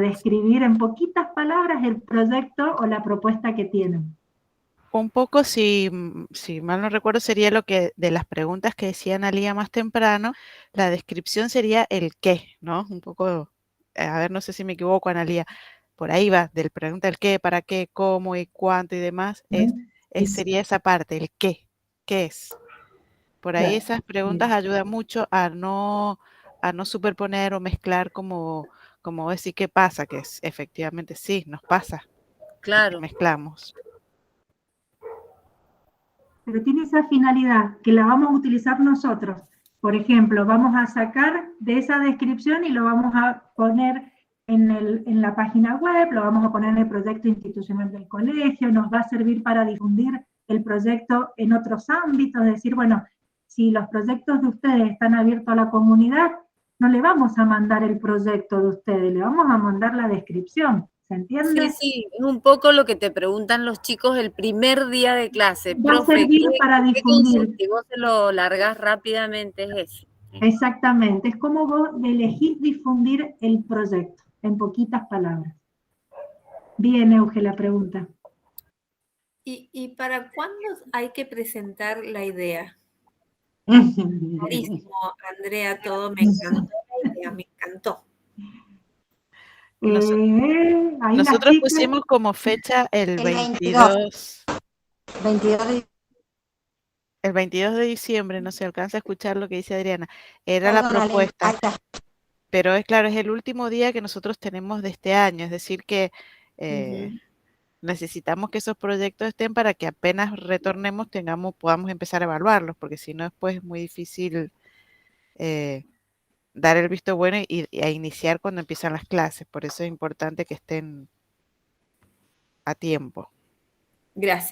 describir en poquitas palabras el proyecto o la propuesta que tienen. Un poco, si mal no recuerdo, sería lo que de las preguntas que decía Analía más temprano, la descripción sería el qué, ¿no? Un poco, a ver, no sé si me equivoco, Analía, por ahí va, del pregunta el qué, para qué, cómo y cuánto y demás, sería esa parte, el qué es. Por ahí esas preguntas ayudan mucho a no superponer o mezclar como decir qué pasa, que es efectivamente sí, nos pasa, Claro. mezclamos. Pero tiene esa finalidad que la vamos a utilizar nosotros. Por ejemplo, vamos a sacar de esa descripción y lo vamos a poner en la página web, lo vamos a poner en el proyecto institucional del colegio, nos va a servir para difundir el proyecto en otros ámbitos, es decir, bueno, si los proyectos de ustedes están abiertos a la comunidad, no le vamos a mandar el proyecto de ustedes, le vamos a mandar la descripción. ¿Se entiende? Sí, sí, es un poco lo que te preguntan los chicos el primer día de clase. Va a Profe, servir para ¿qué difundir. consulta? Y vos se lo largás rápidamente, es eso. Exactamente, es como vos elegís difundir el proyecto, en poquitas palabras. Bien, Euge, la pregunta. ¿Y para cuándo hay que presentar la idea? Clarísimo, Andrea, todo me encantó la idea, me encantó. Ahí Nosotros pusimos como fecha el 22. 22 El 22 de diciembre, no se alcanza a escuchar lo que dice Adriana. Era la Perdón, propuesta. Pero es claro, es el último día que nosotros tenemos de este año. Es decir que necesitamos que esos proyectos estén para que apenas retornemos podamos empezar a evaluarlos, porque si no después es muy difícil dar el visto bueno y a iniciar cuando empiezan las clases. Por eso es importante que estén a tiempo. Gracias.